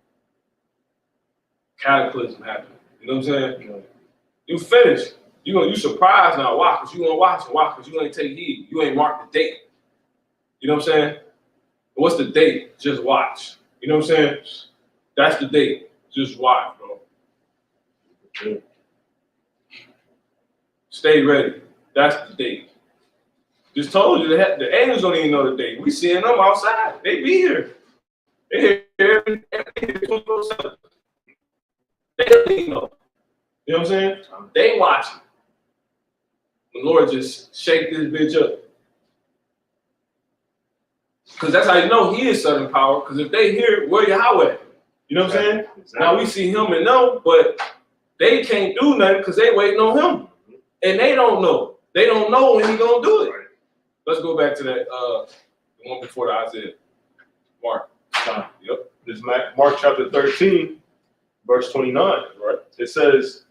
Cataclysm happened. You know what I'm saying? Yeah. You finished. You surprised now. Why? Because you gonna watch and watch, because you ain't take heed. You ain't marked the date. You know what I'm saying? What's the date? Just watch. You know what I'm saying? That's the date. Just watch, bro. Yeah. Stay ready. That's the date. Just told you that the angels don't even know the date. We seeing them outside. They be here. They here every 24/7. They don't even know. You know what I'm saying? They watching. The Lord just shake this bitch up. Because that's how you know he is Southern power. Because if they hear, where YAHAWAH? You know what I'm saying? Exactly. Now we see him and know, but they can't do nothing because they waiting on him. And they don't know. They don't know when he gonna do it. Let's go back to that the one before the Isaiah. Mark. Yep. This is Mark chapter 13, verse 29. Right. It says,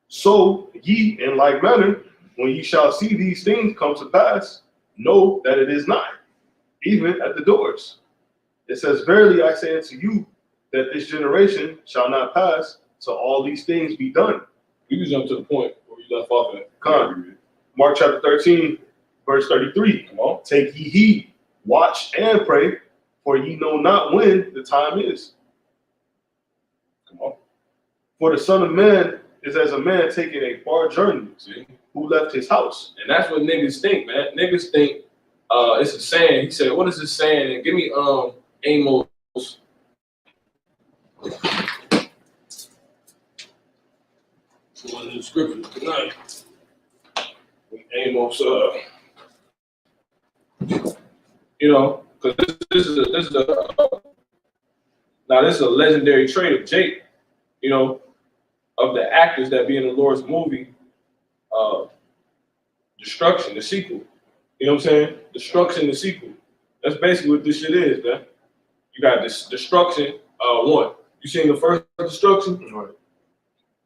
so ye in like manner, when ye shall see these things come to pass, know that it is nigh, even at the doors. It says, verily I say unto you, that this generation shall not pass till all these things be done. You can jump to the point where you left off at. Mark chapter 13, verse 33. Come on. Take ye heed, watch and pray, for ye know not when the time is. Come on. For the Son of Man is as a man taking a far journey, who left his house. And that's what niggas think, man. Niggas think it's a saying. He said, what is this saying? And give me Amos. One of the scriptures tonight. Amos, you know, because this is a legendary trait of Jake, you know, of the actors that be in the Lord's movie, Destruction, the sequel. You know what I'm saying? Destruction, the sequel. That's basically what this shit is, man. You got this Destruction 1. You seen the first Destruction? Right.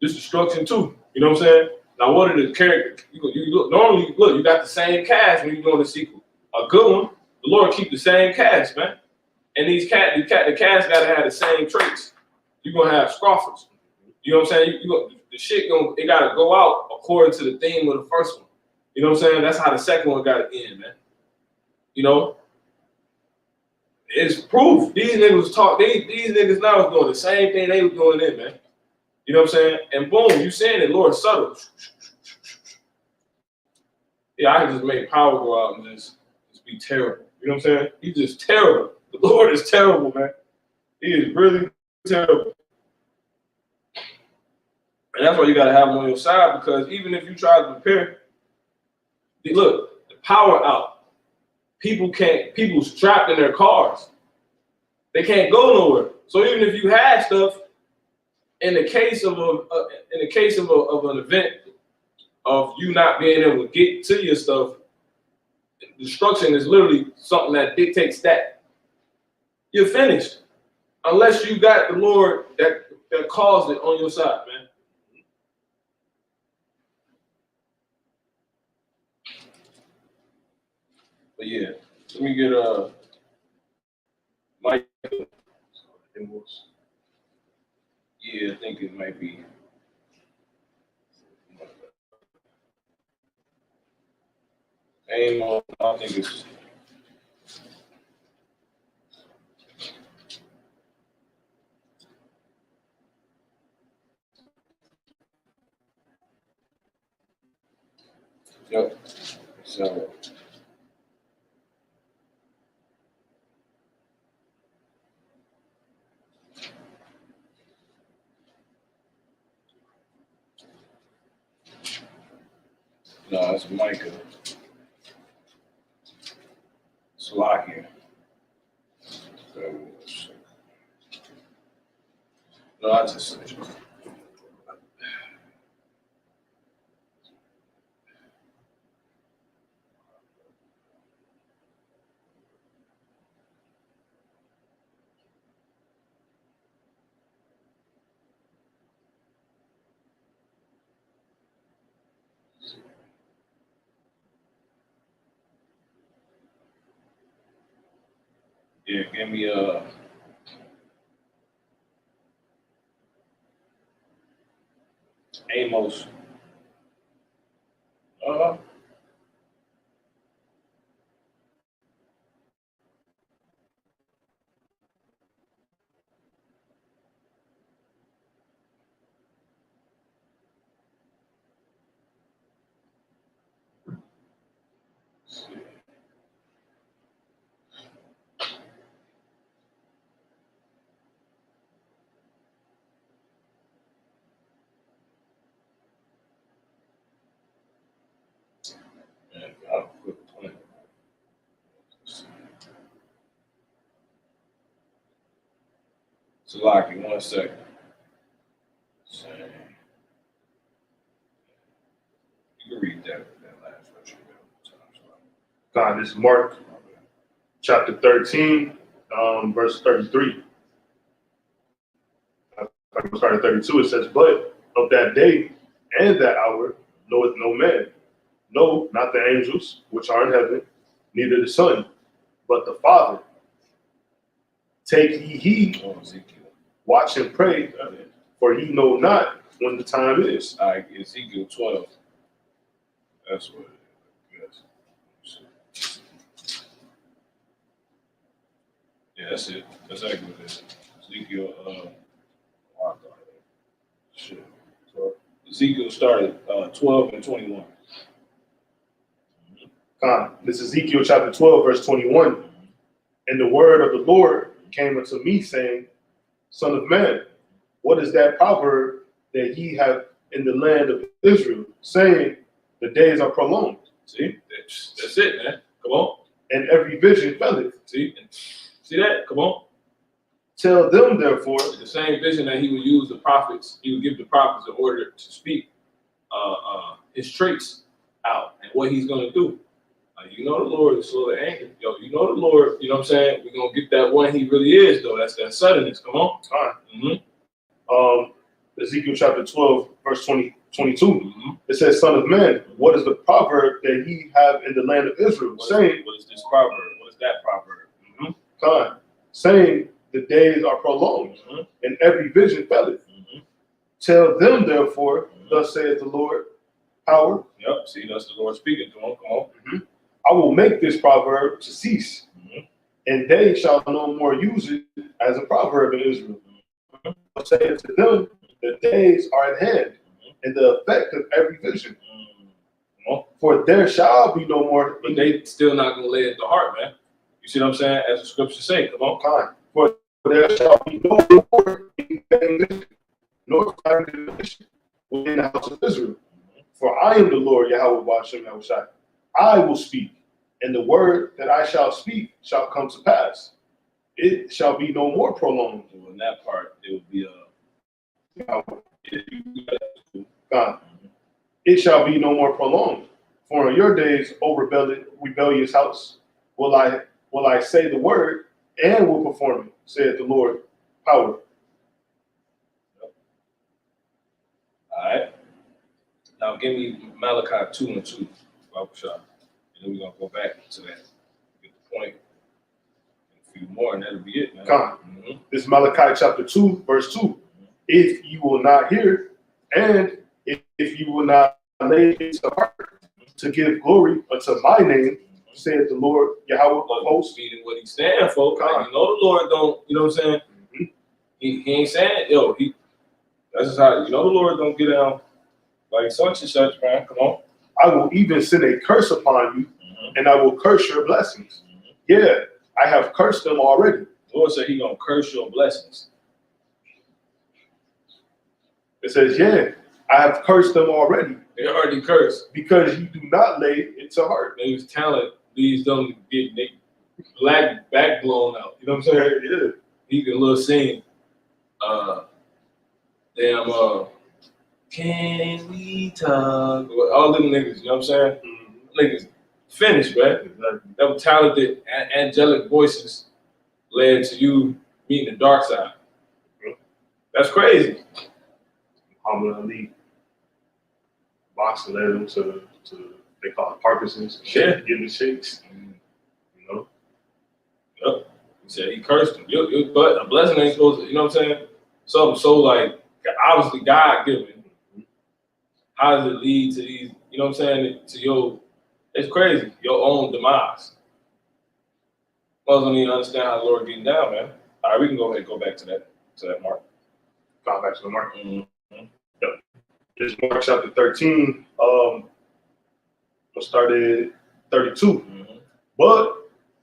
This Destruction 2. You know what I'm saying? Now, what are the characters? Normally, you got the same cast when you're doing the sequel. A good one, the Lord keep the same cast, man. And the cast gotta have the same traits. You're gonna have scoffers. You know what I'm saying? It gotta go out according to the theme of the first one. You know what I'm saying? That's how the second one gotta end, man. You know? It's proof. These niggas talk, these niggas now is doing the same thing they was doing then, man. You know what I'm saying? And boom, you saying it, Lord subtle. Yeah, I can just make power go out and just be terrible. You know what I'm saying? He's just terrible. The Lord is terrible, man. He is really terrible. And that's why you gotta have him on your side, because even if you try to prepare, look, the power out. People trapped in their cars. They can't go nowhere. So even if you had stuff, in the case of an event of you not being able to get to your stuff, destruction is literally something that dictates that. You're finished. Unless you got the Lord that caused it on your side, man. But yeah, let me get Mike. Yeah, I think it might be. Amos, I think it's. Yep. So. No, it's Micah. Slovakia. No, I just. Yeah, give me Amos. Uh, I'll put 20. Slovakia, 1 second. You can read that last verse. God, this is Mark chapter 13, verse 33. I can start at 32. It says, but of that day and that hour knoweth no man, no, not the angels which are in heaven, neither the Son, but the Father. Take ye heed, watch and pray, for ye know not when the time is. All right, Ezekiel 12. That's what it is. Yeah, that's it. That's exactly what it is. Ezekiel, shit. So Ezekiel started 12 and 21. This is Ezekiel chapter 12, verse 21. And the word of the Lord came unto me, saying, Son of man, what is that proverb that ye have in the land of Israel, saying, the days are prolonged? See, that's it, man. Come on. And every vision felleth. See that? Come on. Tell them, therefore, the same vision that he would use the prophets, he would give the prophets in order to speak his traits out and what he's going to do. You know the Lord is slow to anger. Yo, you know the Lord, you know what I'm saying? We're going to get that one he really is, though. That's that suddenness. Come on. Ezekiel chapter 12, verse 22. It says, Son of man, what is the proverb that ye have in the land of Israel? What is this proverb? What is that proverb? Saying, the days are prolonged, and every vision felleth. Tell them, therefore, thus saith the Lord, power. Yep, see, that's the Lord speaking. Come on. I will make this proverb to cease, and they shall no more use it as a proverb in Israel. But say to them, the days are at hand, and the effect of every vision. For there shall be no more. But they still not going to lay it to heart, man. You see what I'm saying? As the scriptures say, come on. For there shall be no more vision, nor division within the house of Israel. For I am the Lord, Yahawashi. I will speak, and the word that I shall speak shall come to pass. It shall be no more prolonged. So in that part, it would be God. It shall be no more prolonged. For in your days, O rebellious house, will I say the word and will perform it, saith the Lord, power. All right. Now give me Malachi 2 and 2, and then we're gonna go back to that. Get the point. A few more, and that'll be it, man. This is Malachi chapter 2, verse 2. If you will not hear, and if you will not lay it to heart to give glory unto my name, saith the Lord Yahweh of hosts. Meaning what he's saying, folks. Like, you know the Lord don't, you know what I'm saying? He ain't saying, that's just how, you know the Lord don't get down like such and such, man. Come on. I will even send a curse upon you, and I will curse your blessings. Yeah, I have cursed them already. The Lord said He's gonna curse your blessings. It says, yeah, I have cursed them already. They already cursed because you do not lay it to heart. Niggas' talent leads them to get their black back blown out. You know what I'm saying? Yeah. He can little sing. Can we talk? All them niggas, you know what I'm saying? Niggas finished, man. Them talented, angelic voices led to you meeting the dark side. That's crazy. Muhammad Ali, boxing led him to they call it Parkinson's. Yeah. Getting the shakes. You know? Yep. He said he cursed him. But a blessing ain't supposed to, you know what I'm saying? Something so like obviously God given. How does it lead to these, you know what I'm saying, to your, it's crazy, your own demise. I don't even understand how the Lord getting down, man. All right, we can go ahead and go back to that mark. Go back to the mark. Mm-hmm. Yep. This Mark chapter 13, we'll start at 32. Mm-hmm. But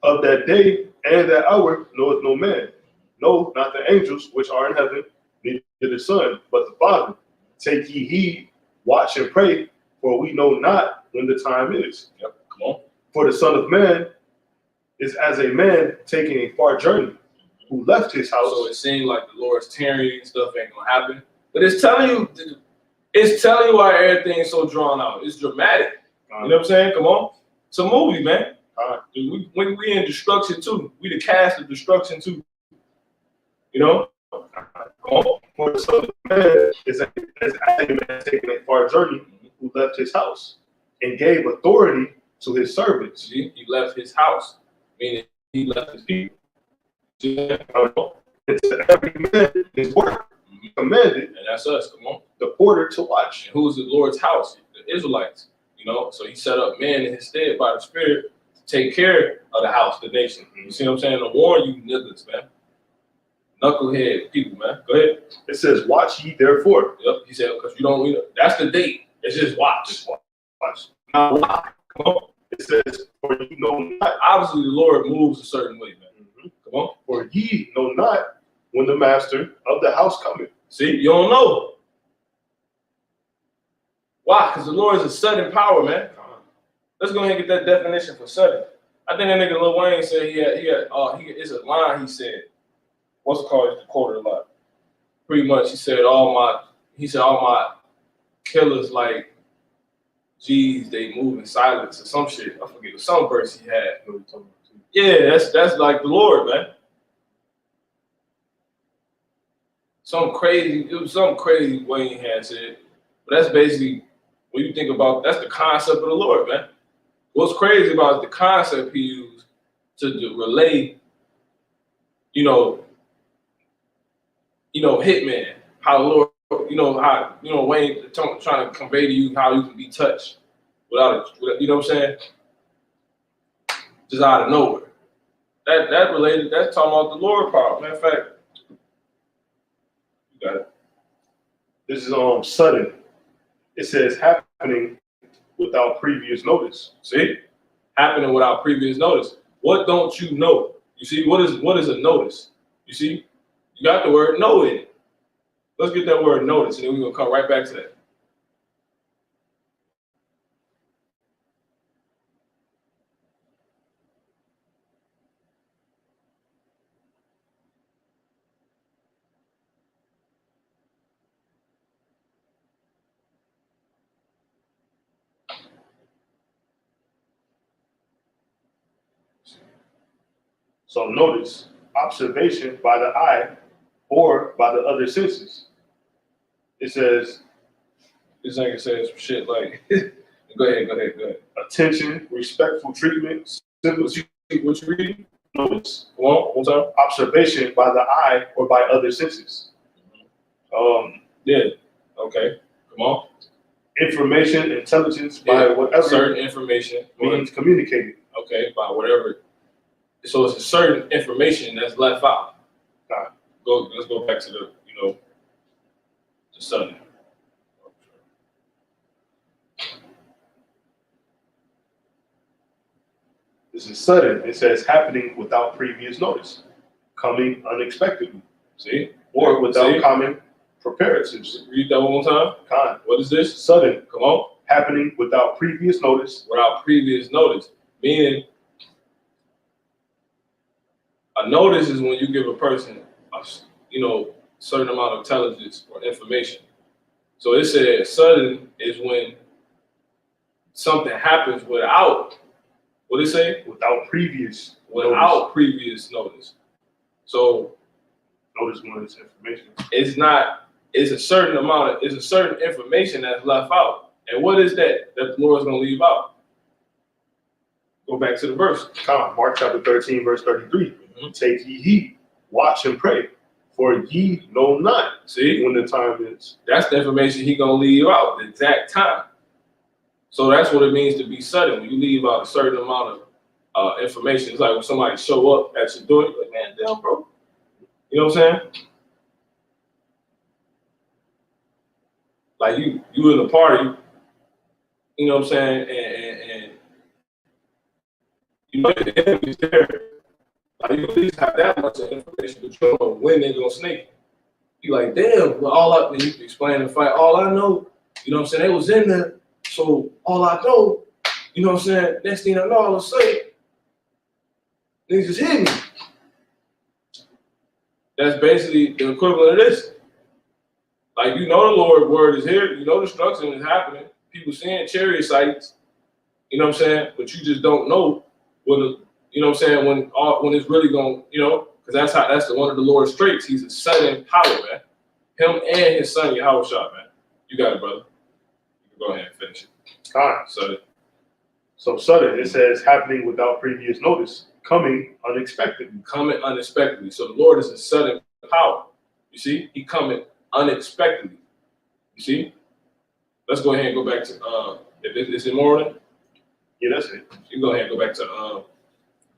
of that day and that hour knoweth no man, no, not the angels which are in heaven, neither the Son, but the Father. Take ye heed, watch and pray, for we know not when the time is. Yep, come on. For the Son of Man is as a man taking a far journey, who left his house. So it seems like the Lord's tarrying and stuff ain't gonna happen. But it's telling you why everything's so drawn out. It's dramatic. You know what I'm saying? Come on. It's a movie, man. We in destruction too. We the cast of destruction too. You know? Come on. For the Son of Man is as a man taking a far journey, who left his house and gave authority to his servants. He left his house, meaning he left his people. And to every man his work commanded, And that's us, come on. the porter to watch. And who's the Lord's house? The Israelites. You know, so he set up men in his stead by the Spirit to take care of the house, the nation. You see what I'm saying? To warn you niggas, man. Knucklehead people, man. Go ahead. It says, watch ye therefore. Yep, he said, because that's the date. It's just watch. Just watch. Now, why? Come on. It says, for you know not. Obviously, the Lord moves a certain way, man. Come on. For ye know not when the master of the house cometh. See, you don't know. Why? Because the Lord is a sudden power, man. Let's go ahead and get that definition for sudden. I think that nigga Lil Wayne said it's a line he said. What's it called? It's the quarter a lot. Pretty much, he said all my killers like, geez, they move in silence or some shit. I forget some verse he had. Yeah, that's like the Lord, man. It was some crazy Wayne had said. But that's basically, when you think about, that's the concept of the Lord, man. What's crazy about it, the concept he used to relay, Hitman, how the Lord, Wayne trying to convey to you how you can be touched without you know what I'm saying? Just out of nowhere. That related, that's talking about the Lord power. Matter of fact, you got it. This is sudden. It says happening without previous notice. See? Happening without previous notice. What don't you know? You see, what is a notice? You see? You got the word know in it. Let's get that word notice, and then we're going to come right back to that. So notice, observation by the eye or by the other senses. It says, This nigga says some shit like, go ahead. attention, respectful treatment, sympathy, What you reading? notice. Come on, one time. Observation by the eye or by other senses. Yeah, okay, come on. Information, intelligence by whatever certain information means communicated. Okay, by whatever. So it's a certain information that's left out. Let's go back to the the Sunday. This is sudden. It says happening without previous notice, coming unexpectedly. See? Or without See? common preparatives. Read that one more time. Con. What is this? Sudden. Come on. Happening without previous notice. Without previous notice. Meaning, a notice is when you give a person a, certain amount of intelligence or information. So it says sudden is when something happens without, what did it say? Without previous Without previous notice. So notice one is information. It's a certain information that's left out. And what is that the Lord's gonna leave out? Go back to the verse. Come, Mark chapter 13, verse 33. Take ye heed, watch and pray, for ye know not See, when the time is. that's the information he gonna leave out, the exact time. So that's what it means to be sudden. When you leave out a certain amount of information, it's like when somebody show up at your door, you're like, man, damn, bro. You know what I'm saying? Like you in the party, you know what I'm saying, and you know the enemy's there. Like you at least have that much of information, but you don't know when they're gonna snake you. You like, damn, well, when you explain the fight, all I know, you know what I'm saying, they was in there, so all I know, you know what I'm saying, next thing I know, all of a sudden, niggas just hit me. That's basically the equivalent of this. Like, you know the Lord's word is here, you know destruction is happening, people seeing chariot sights, you know what I'm saying, but you just don't know when you know what I'm saying, when it's really going, because that's one of the Lord's traits. He's a sudden power, man. Him and his son, Yahawashi, man. You got it, brother. You can go ahead and finish it. All right. Sudden. So sudden, it says happening without previous notice, coming unexpectedly. Coming unexpectedly. So the Lord is a sudden power. You see? He coming unexpectedly. You see? Let's go ahead and go back to, if it's in morning. Yeah, that's it. You go ahead and go back to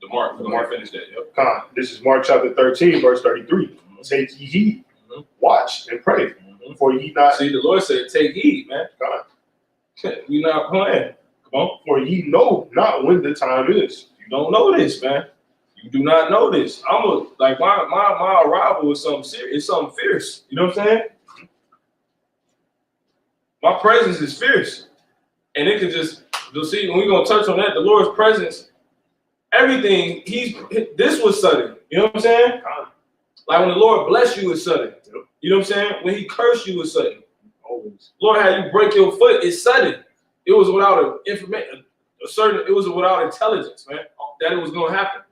the Mark. We're going to finish that. Yep. Come, this is Mark chapter 13, verse 33. Take ye heed, watch and pray, for ye not. See, the Lord said, take heed, man. God. We not playing. Come on. For ye know not when the time is. You don't know this, man. You do not know this. My arrival is something serious. It's something fierce. You know what I'm saying? My presence is fierce. And it could you'll see, when we're going to touch on that, the Lord's presence, everything, this was sudden. You know what I'm saying? Like when the Lord bless you, it's sudden. You know what I'm saying? When he cursed you, it's sudden. Always. Lord, how you break your foot, it's sudden. It was without information, it was without intelligence, man, that it was going to happen.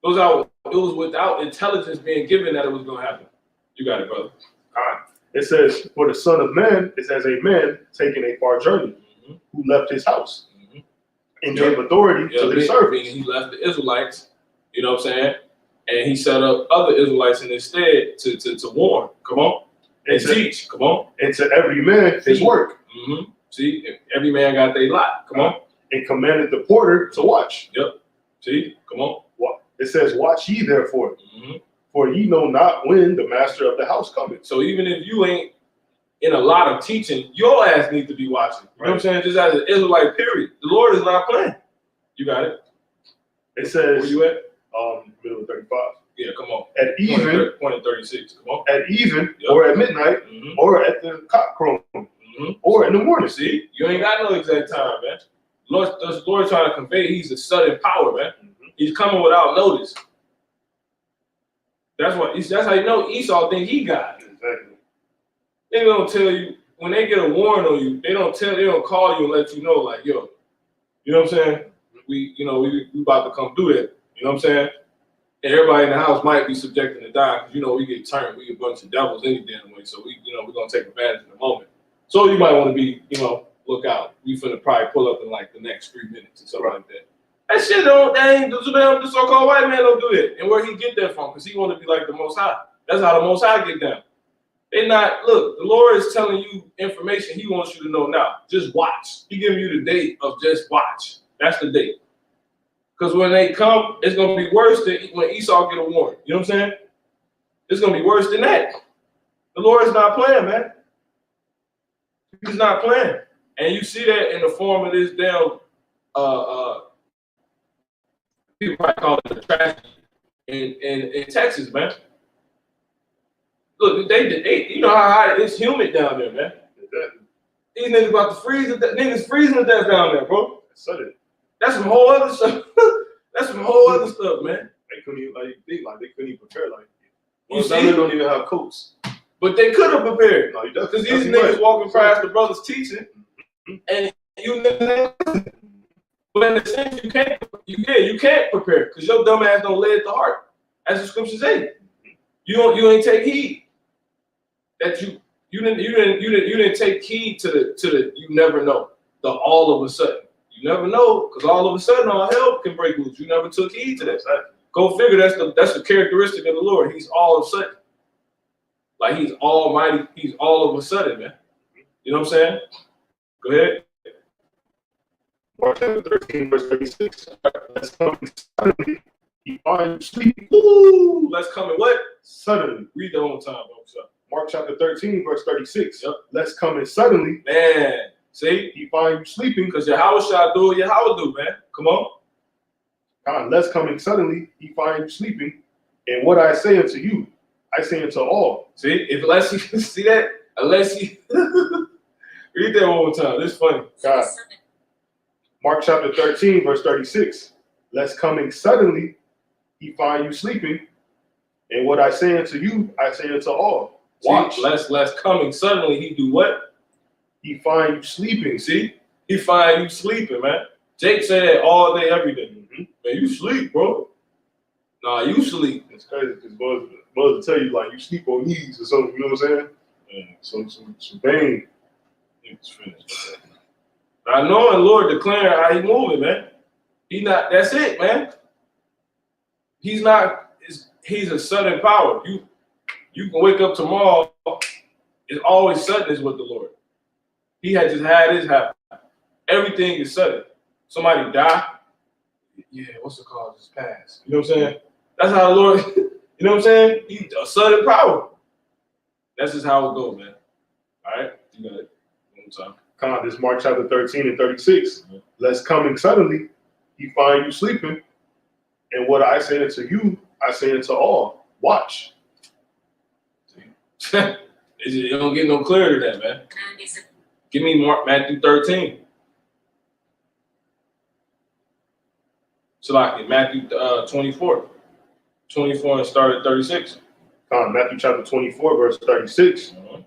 It was without intelligence being given that it was going to happen. You got it, brother. It says, for the Son of Man is as a man taking a far journey, who left his house and gave authority to his servants. He left the Israelites, you know what I'm saying? And he set up other Israelites in his stead to warn. Come on. And teach. Come on. And to every man his work. See, every man got their lot. Come on. And commanded the porter to watch. Yep. See, come on. It says, watch ye therefore, for ye know not when the master of the house cometh. So even if you ain't in a lot of teaching, your ass needs to be watching. You know what I'm saying? Just as an Israelite, period. The Lord is not playing. You got it. It says, where you at? Middle of 35. Yeah, come on. At even, point at 36. Come on. At even, or at midnight, or at the cock crowing, or in the morning. See, you ain't got no exact time, man. The Lord trying to convey he's a sudden power, man. He's coming without notice. That's how you know Esau think he got it. Exactly. They don't tell you when they get a warrant on you. They don't call you and let you know, like, yo, you know what I'm saying? We about to come do that. You know what I'm saying? And everybody in the house might be subjected to die because we get turned. We a bunch of devils any damn way. So we're gonna take advantage in a moment. So you might want to be, look out. We finna probably pull up in like the next 3 minutes or something like that. That shit the so-called white man don't do that. And where he get that from? Because he want to be like the Most High. That's how the Most High get down. Look, the Lord is telling you information he wants you to know now. Just watch. He giving you the date of just watch. That's the date. Because when they come, it's going to be worse than when Esau get a warrant. You know what I'm saying? It's going to be worse than that. The Lord is not playing, man. He's not playing. And you see that in the form of this damn People probably call it a tragedy in Texas, man. Look, they you know how hot it's humid down there, man. Exactly. These niggas about to freeze. Niggas freezing to death down there, bro. Sudden. That's some whole other stuff. That's some whole other stuff, man. They couldn't even they couldn't even prepare like. You see? They don't even have coats. But they could have prepared. No, because these niggas walking past the brothers teaching, and you never. But in a sense, you can't prepare because your dumb ass don't lay at the heart, as the scriptures say. You ain't take heed. That you didn't take heed to the you never know, the all of a sudden. You never know, because all of a sudden all hell can break loose. You never took heed to that. Go figure. That's the characteristic of the Lord. He's all of a sudden, like he's almighty. He's all of a sudden, man. You know what I'm saying? Go ahead. Mark chapter 13, verse 36. Let's come suddenly. He finds sleeping. Ooh, let's come in what? Suddenly. Read the whole time, bro. Mark chapter 13, verse 36. Yep. Let's come in suddenly. Man, see? He find you sleeping. Because Yahawashi do what Yahawashi do, man. Come on. God, let's come in suddenly. He find you sleeping. And what I say unto you, I say unto all. See? Unless you see that? Unless you read that one more time. This is funny. God. Mark chapter 13, verse 36. Let's coming suddenly, he find you sleeping. And what I say unto you, I say unto all. Watch. See, less coming suddenly, he do what? He find you sleeping. See? He find you sleeping, man. Jake said that all day, every day. Mm-hmm. Man, you sleep, bro. Nah, you sleep. It's crazy because brothers will tell you, like, you sleep on knees or something, you know what I'm saying? Yeah. Some pain. It's finished. I know the Lord declaring how he moving, man. He not, that's it, man. He's not, he's a sudden power. You can wake up tomorrow, it's always sudden is with the Lord. He had just had his happen. Everything is sudden. Somebody die, yeah, what's the cause? Just pass. You know what I'm saying? That's how the Lord, you know what I'm saying? He's a sudden power. That's just how it goes, man. All right? You got it. One time. Come on, this Mark chapter 13 and 36. Mm-hmm. Let's coming suddenly, he find you sleeping. And what I say unto you, I say unto all. Watch. You don't get no clearer than that, man. Give me Matthew 13. So like Matthew 24. 24 and start at 36. Matthew chapter 24, verse 36. Mm-hmm.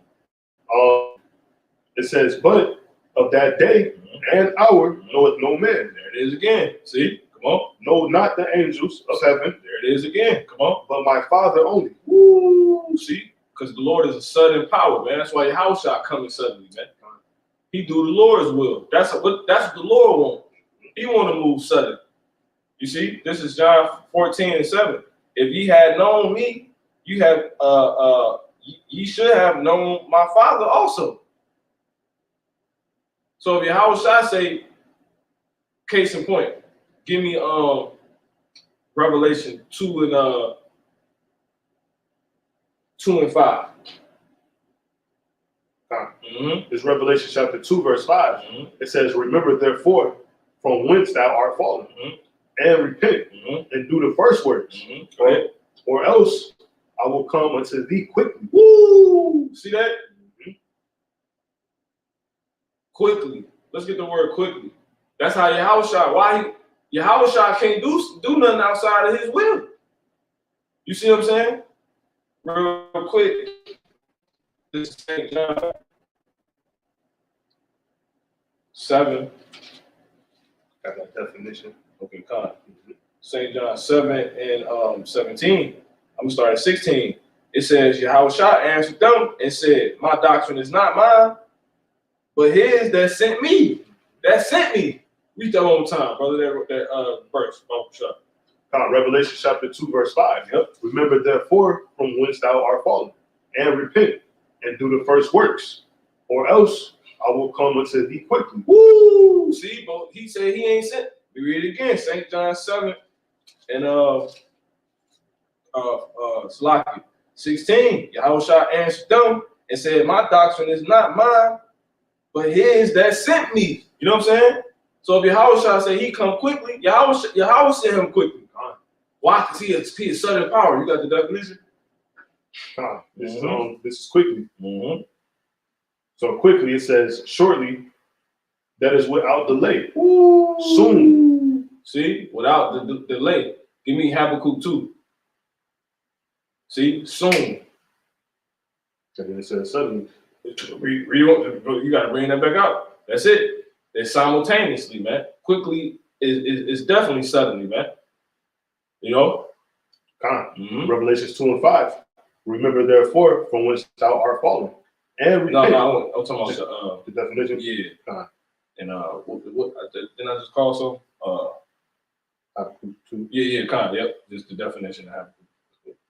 It says, but of that day and hour knoweth no man. There it is again. See? Come on. No, not the angels of heaven. There it is again. Come on. But my Father only. Woo! See? Because the Lord is a sudden power, man. That's why Yahawashi coming suddenly, man. He do the Lord's will. That's what the Lord wants. He want to move sudden. You see? This is John 14 and 7. If ye had known me, you have ye should have known my Father also. So if Yahawashi say, case in point, give me Revelation 2 and 5. It's Revelation chapter 2, verse 5. Mm-hmm. It says, remember therefore from whence thou art fallen, and repent, and do the first works, or else I will come unto thee quickly. Woo! See that? Quickly. Let's get the word quickly. That's how Yahawashi, Yahawashi can't do nothing outside of his will. You see what I'm saying? Real quick. This is St. John 7. Got that definition. Okay, God. St. John 7 and 17. I'm gonna start at 16. It says, Yahawashi answered them and said, my doctrine is not mine, but his that sent me. That sent me. Read that one more time, brother. That verse. Revelation chapter 2, verse 5. Yep. Remember therefore from whence thou art fallen, and repent, and do the first works, or else I will come unto thee quickly. Woo! See, but he said he ain't sent. We read it again, St. John 7 and 16. Yahawashi answered them and said, my doctrine is not mine, but his that sent me. You know what I'm saying? So if Yahawashi say he come quickly, Yahawashi sent him quickly. Why? Because he is sudden power. You got the definition? This is quickly. Mm-hmm. So quickly it says, shortly, that is without delay. Ooh. Soon. See, without the delay. Give me Habakkuk 2. See, soon. And then it says suddenly. You got to bring that back out. That's it. It's simultaneously, man. Quickly is definitely suddenly, man. You know? Revelations 2 and 5. Remember, therefore, from whence thou art fallen. And repent. No, I'm talking about the definition. Yeah. And what didn't I just call some? Yeah, yep. Just the definition of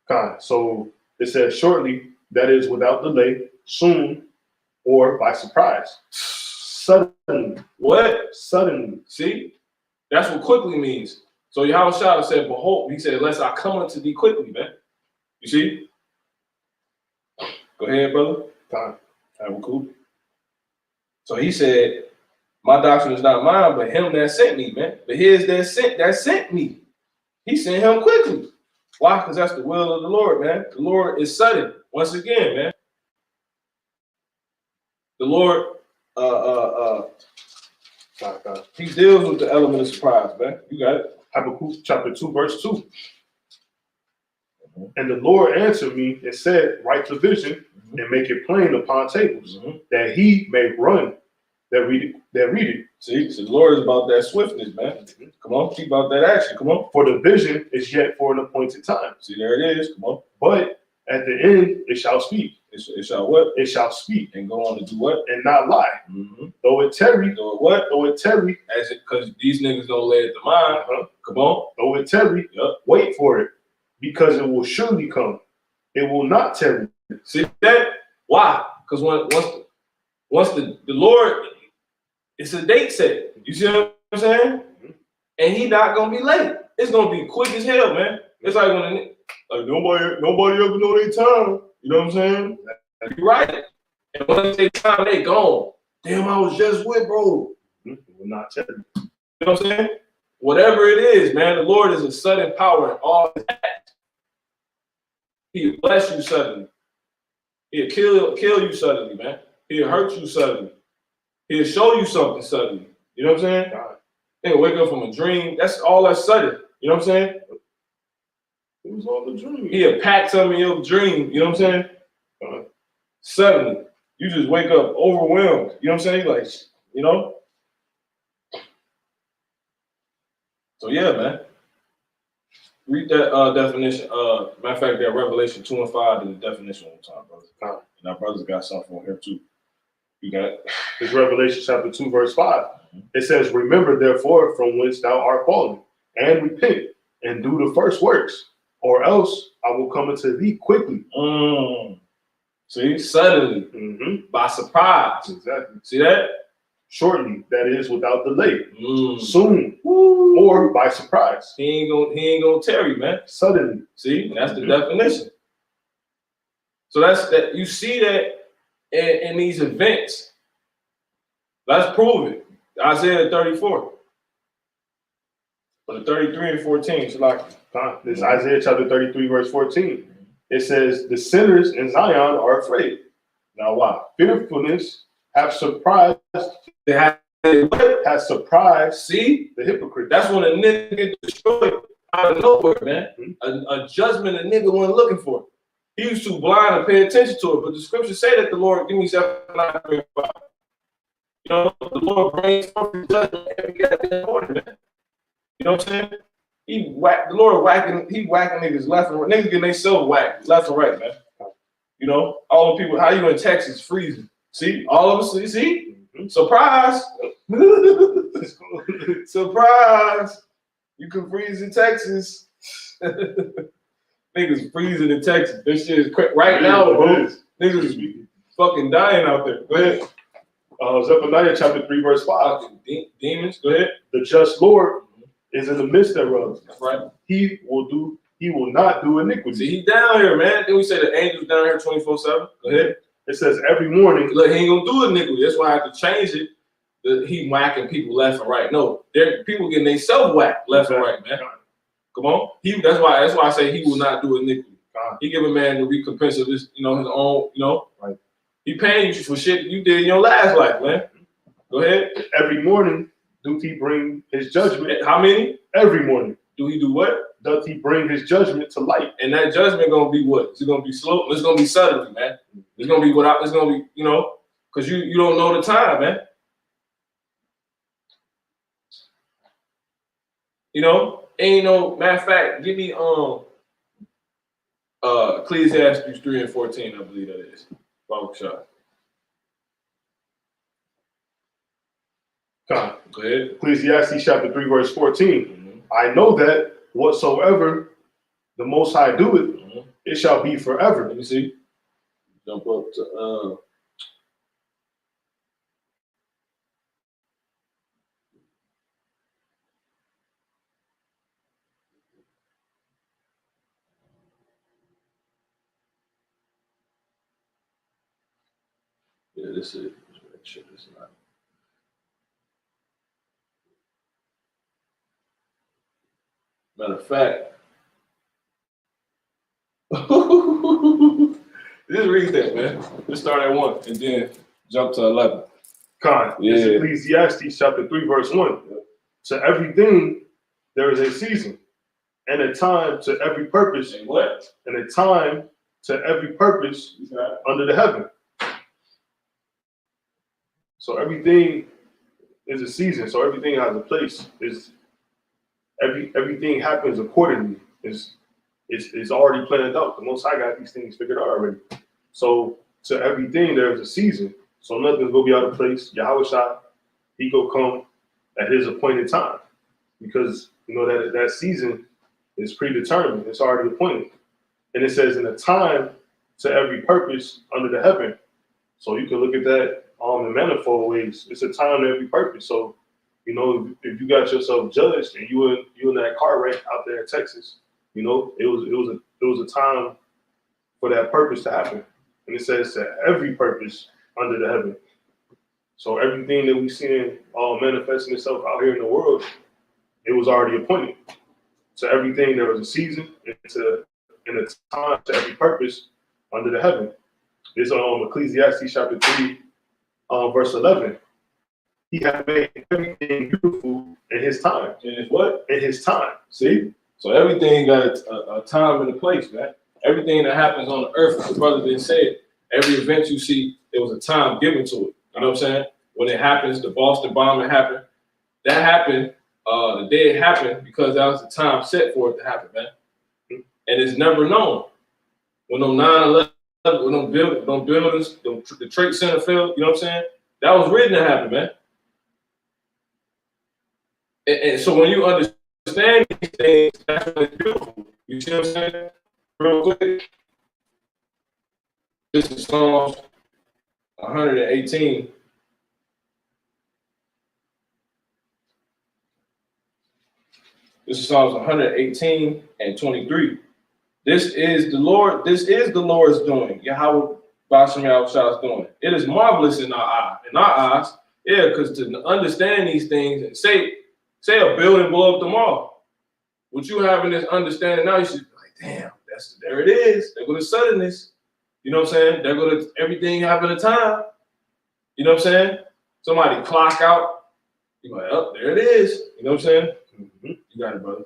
Habakkuk. So it says shortly, that is without delay, soon, or by surprise. Suddenly. What? Suddenly. See? That's what quickly means. So Yahawashi said, behold, he said, unless I come unto thee quickly, man. You see? Go ahead, brother. Habakkuk. So he said, my doctrine is not mine, but him that sent me, man. But here's that sent me. He sent him quickly. Why? Because that's the will of the Lord, man. The Lord is sudden. Once again, man. The Lord, he deals with the element of surprise, man. You got it. Habakkuk chapter 2, verse 2. And the Lord answered me and said, write the vision and make it plain upon tables, that he may run that read it. See, so the Lord is about that swiftness, man. Come on, keep about that action. Come on. For the vision is yet for an appointed time. See, there it is. Come on. But at the end, it shall speak. It shall what? It shall speak. And go on to do what? And not lie. Though it tarry. Though it what? Though it tarry. As it, because these niggas don't lay it to mind. Come on. Though it tarry. Wait for it. Because it will surely come. It will not tarry. See that? Why? Because once the Lord, it's a date set. You see what I'm saying? And he not gonna be late. It's gonna be quick as hell, man. It's like when nobody ever know their time. You know what I'm saying? You're right. And when they take time, they gone. Damn, I was just with bro. It will not tarry. You know what I'm saying? Whatever it is, man, the Lord is a sudden power in all his acts. He'll bless you suddenly. He'll kill you suddenly, man. He'll hurt you suddenly. He'll show you something suddenly. You know what I'm saying? He'll wake up from a dream. That's sudden. You know what I'm saying? It was all the dream. He'll pack something in your dream. You know what I'm saying? Suddenly. You just wake up overwhelmed. You know what I'm saying? Like, you know? So yeah, man. Read that definition. Matter of fact, that Revelation 2 and 5 is the definition one time, brother. And our brothers got something on here too. You got it? It's Revelation chapter 2, verse 5. It says, remember therefore from whence thou art fallen, and repent, and do the first works, or else I will come unto thee quickly. See, suddenly, by surprise. Exactly. See that? Shortly, that is without delay. Soon, or by surprise. He ain't gonna tarry, man. Suddenly. See, that's the definition. So that's that. You see that in these events. Let's prove it. Isaiah 34. But 33 and 14. So like this Isaiah chapter 33, verse 14. It says, the sinners in Zion are afraid. Now why? Fearfulness have surprised. Has surprised. See? The hypocrite. That's when a nigga get destroyed out of nowhere, man. A judgment a nigga wasn't looking for. He was too blind to pay attention to it. But the scriptures say that the Lord, give me 7, 9, 3, 5. You know, the Lord brings forth his judgment every goddamn morning, man. You know what I'm saying? The Lord whacking niggas left and right. Niggas getting themselves whacked left and right, man. You know, all the people, how you in Texas freezing? See, all of us, see? Surprise! Surprise! You can freeze in Texas. Niggas freezing in Texas. This shit is crazy. Right now, bro. Niggas is fucking dying out there. Go ahead. Zephaniah chapter 3, verse 5. Demons, go ahead. The just Lord is in the midst thereof. That's right. He will not do iniquity. See, he down here, man. Then we say the angels down here 24/7. Go ahead. It says every morning. Look, he ain't gonna do iniquity. That's why I have to change it. He whacking people left and right. No, people getting themselves whacked left and right, man. Come on. That's why I say he will not do iniquity. He give a man the recompense of his, his own, Right. He paying you for shit you did in your last life, man. Go ahead. Every morning, doth he bring his judgment? How many? Every morning. Do he do what? Doth he bring his judgment to light? And that judgment gonna be what? It's gonna be slow. It's gonna be suddenly, man. It's gonna be without. It's gonna be, because you don't know the time, man. Ain't no matter of fact. Give me Ecclesiastes 3 and 14. I believe that is. Go ahead. Ecclesiastes chapter 3 verse 14. Mm-hmm. I know that whatsoever the Most High doeth, it shall be forever. Let me see. Jump up to this is. Make sure this is not. Matter of fact, just read that, man. Let's start at 1 and then jump to 11. It's Ecclesiastes chapter 3 verse 1. To everything there is a season, and a time to every purpose. And what? And a time to every purpose under the heaven. So everything is a season. So everything has a place. Everything happens accordingly. It's already planned out. The Most High got these things figured out already. So to everything there's a season. So nothing's gonna be out of place. Yahawashi, he go come at his appointed time, because that season is predetermined. It's already appointed, and it says in a time to every purpose under the heaven. So you can look at that in manifold ways. It's a time to every purpose. So if you got yourself judged and you in that car wreck out there in Texas, it was a time for that purpose to happen. And it says to every purpose under the heaven. So everything that we seeing manifesting itself out here in the world, it was already appointed. To everything there was a season, and a time to every purpose under the heaven. It's Ecclesiastes chapter 3, verse 11. He had made everything beautiful in his time. In his what? In his time. See? So everything got a time and a place, man. Everything that happens on the earth, the brother didn't say it. Every event you see, there was a time given to it. You know what I'm saying? When it happens, the Boston bombing happened. That happened the day it happened because that was the time set for it to happen, man. And it's never known. When them 9/11, when them buildings, the Trade Center fell, you know what I'm saying? That was written to happen, man. And so when you understand these things, that's when it's beautiful. You see what I'm saying? Real quick. This is Psalms 118. This is Psalms 118 and 23. This is the Lord's doing. Yahweh Basham Yahushua doing. It is marvelous in our eyes. Yeah, because to understand these things and say a building blow up tomorrow. What you having this understanding now, you should be like, damn, there it is. They're going to suddenness. You know what I'm saying? They're going to everything having a time. You know what I'm saying? Somebody clock out. You're like, oh, there it is. You know what I'm saying? Mm-hmm. You got it, brother.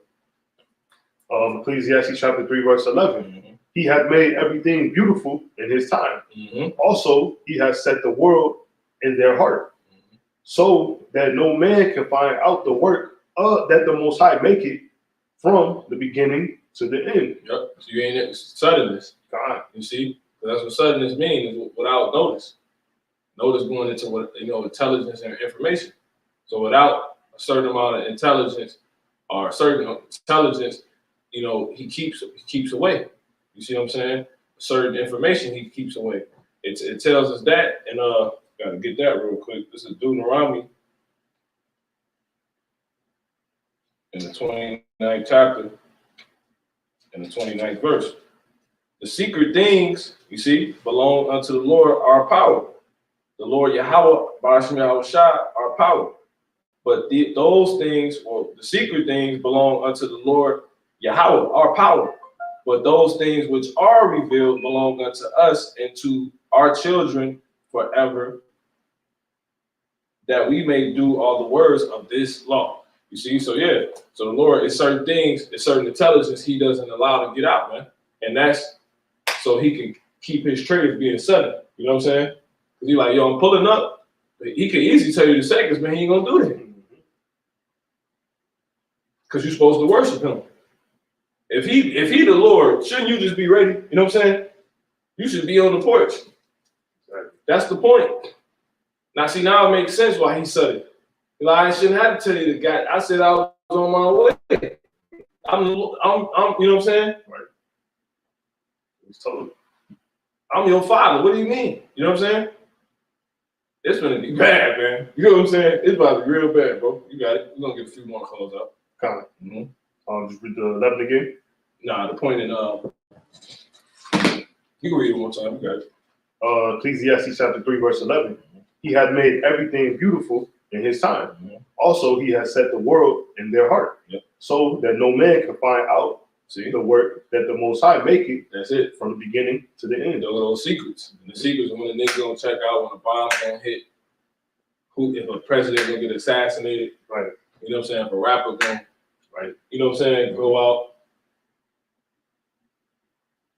Ecclesiastes chapter 3, verse 11. Mm-hmm. He had made everything beautiful in his time. Mm-hmm. Also, he has set the world in their heart, mm-hmm. so that no man can find out the work that the Most High make it from the beginning to the end. Yep. So you ain't suddenness. God. You see? That's what suddenness means, without notice. Notice going into intelligence and information. So without a certain amount of intelligence or a certain intelligence, he keeps away. You see what I'm saying? Certain information he keeps away. It tells us that, and gotta get that real quick. This is Deuteronomy in the 29th chapter, in the 29th verse. The secret things, you see, belong unto the Lord our power. The Lord Yahawashi, Basham Yahushua, our power. But those things, or the secret things, belong unto the Lord Yahweh, our power. But those things which are revealed belong unto us and to our children forever, that we may do all the words of this law. You see, so yeah, so the Lord is certain things, it's certain intelligence he doesn't allow to get out, man. And that's so he can keep his traders being sudden. You know what I'm saying? Because he's like, yo, I'm pulling up. He can easily tell you the seconds, man, he ain't gonna do that. Because you're supposed to worship him. If he the Lord, shouldn't you just be ready? You know what I'm saying? You should be on the porch. That's the point. Now, see, now it makes sense why he said it. Like, I shouldn't have to tell you the guy. I said I was on my way. I'm you know what I'm saying? Right. He's told him. I'm your father. What do you mean? You know what I'm saying? It's gonna be bad, man. You know what I'm saying? It's about to be real bad, bro. You got it. We're gonna get a few more close up. Kind of. Just read the 11 again. Nah, the point in you can read it one time. You got it. Ecclesiastes chapter 3, verse 11. He had made everything beautiful in his time. Also, he has set the world in their heart, so that no man can find out the work that the Most High make it. That's it. From the beginning to the end. Those secrets. And the secrets are when the nigga gonna check out, when a bomb gonna hit, who if a president gonna get assassinated. Right. You know what I'm saying? If a rapper gonna, you know what I'm saying, go out.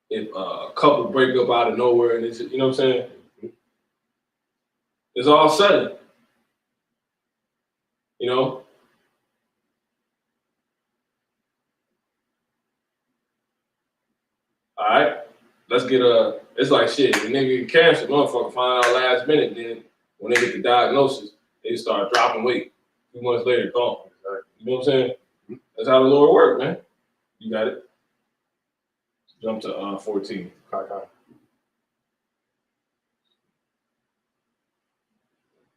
If a couple break up out of nowhere and it's, you know what I'm saying? It's all sudden. You know? All right. Let's get it's like shit. The nigga get cancer, motherfucker find out last minute. Then when they get the diagnosis, they start dropping weight. 2 months later, gone. You know what I'm saying? That's how the Lord works, man. You got it. Jump to 14.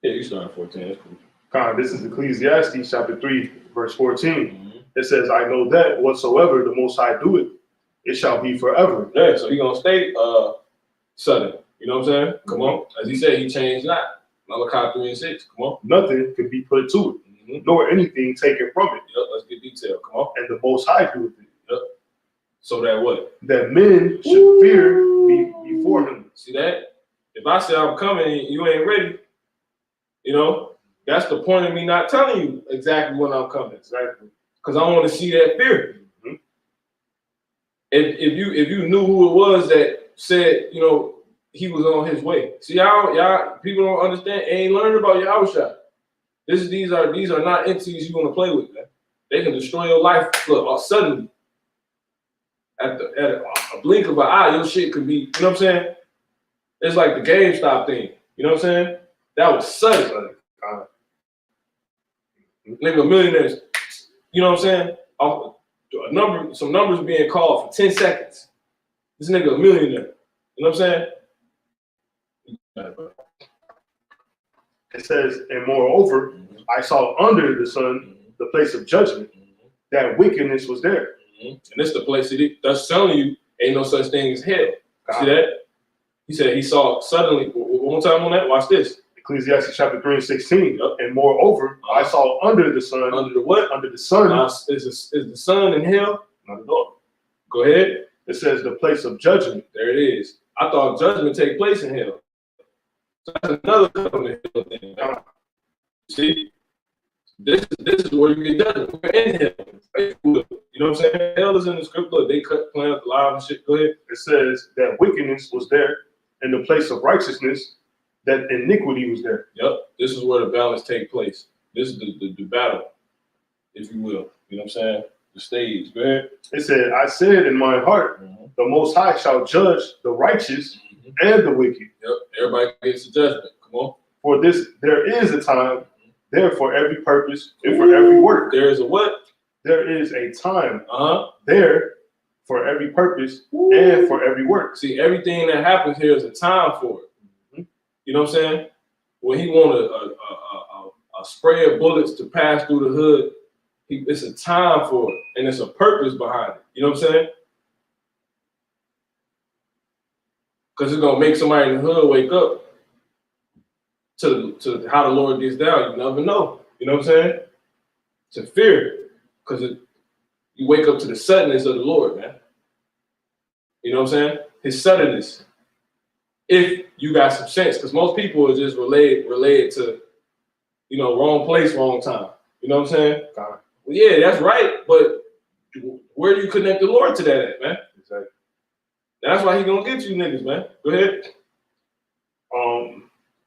Yeah, you start at 14. That's cool. This is Ecclesiastes chapter 3, verse 14. It says, I know that whatsoever the Most High doeth, it shall be forever. Yeah, so he gonna stay sudden. You know what I'm saying? Come on. As he said, he changed not. Malachi 3 and 6. Come on. Nothing can be put to it, nor anything taken from it. Yep, let's get detailed. Come on. And the Most High doeth it. Yep. So that what? That men should fear before him. See that? If I say I'm coming and you ain't ready, you know, that's the point of me not telling you exactly when I'm coming. Exactly. Because I want to see that fear. If you knew who it was that said, you know, he was on his way. See, y'all people don't understand. Ain't learned about Yahawashi. These are not entities you want to play with, man. They can destroy your life suddenly. At a blink of an eye, your shit could be, you know what I'm saying? It's like the GameStop thing. You know what I'm saying? That was sudden. Nigga, millionaires, you know what I'm saying? Some numbers being called for 10 seconds. This nigga a millionaire. You know what I'm saying? It says, and moreover, I saw under the sun the place of judgment, that wickedness was there. And this the place that's telling you ain't no such thing as hell. See that? He said he saw suddenly. One more time on that. Watch this. Ecclesiastes chapter 3 and 16. And moreover, I saw under the sun. Under the what? Under the sun. Is the sun in hell? Not at all. Go ahead. It says the place of judgment. There it is. I thought judgment take place in hell. So that's another coming to hell thing. See? This is where you get judgment. We're in hell. You know what I'm saying? Hell is in the script. Look, they cut plans live and shit. Go ahead. It says that wickedness was there in the place of righteousness, that iniquity was there. Yep. This is where the balance take place. This is the battle, if you will. You know what I'm saying? The stage. Go ahead. It said, I said in my heart, the Most High shall judge the righteous and the wicked. Yep. Everybody gets a judgment. Come on. For this, there is a time there for every purpose and for every work. There is a what? There is a time there for every purpose and for every work. See, everything that happens here is a time for it. You know what I'm saying? When he want a spray of bullets to pass through the hood, it's a time for it, and it's a purpose behind it. You know what I'm saying? Because it's gonna make somebody in the hood wake up to how the Lord gets down. You never know. You know what I'm saying? To fear, because You wake up to the suddenness of the Lord, man. You know what I'm saying? His suddenness. If you got some sense, because most people are just related to, you know, wrong place, wrong time. You know what I'm saying? Well, yeah, that's right, but where do you connect the Lord to that at, man? Exactly. That's why he gonna get you niggas, man. Go ahead.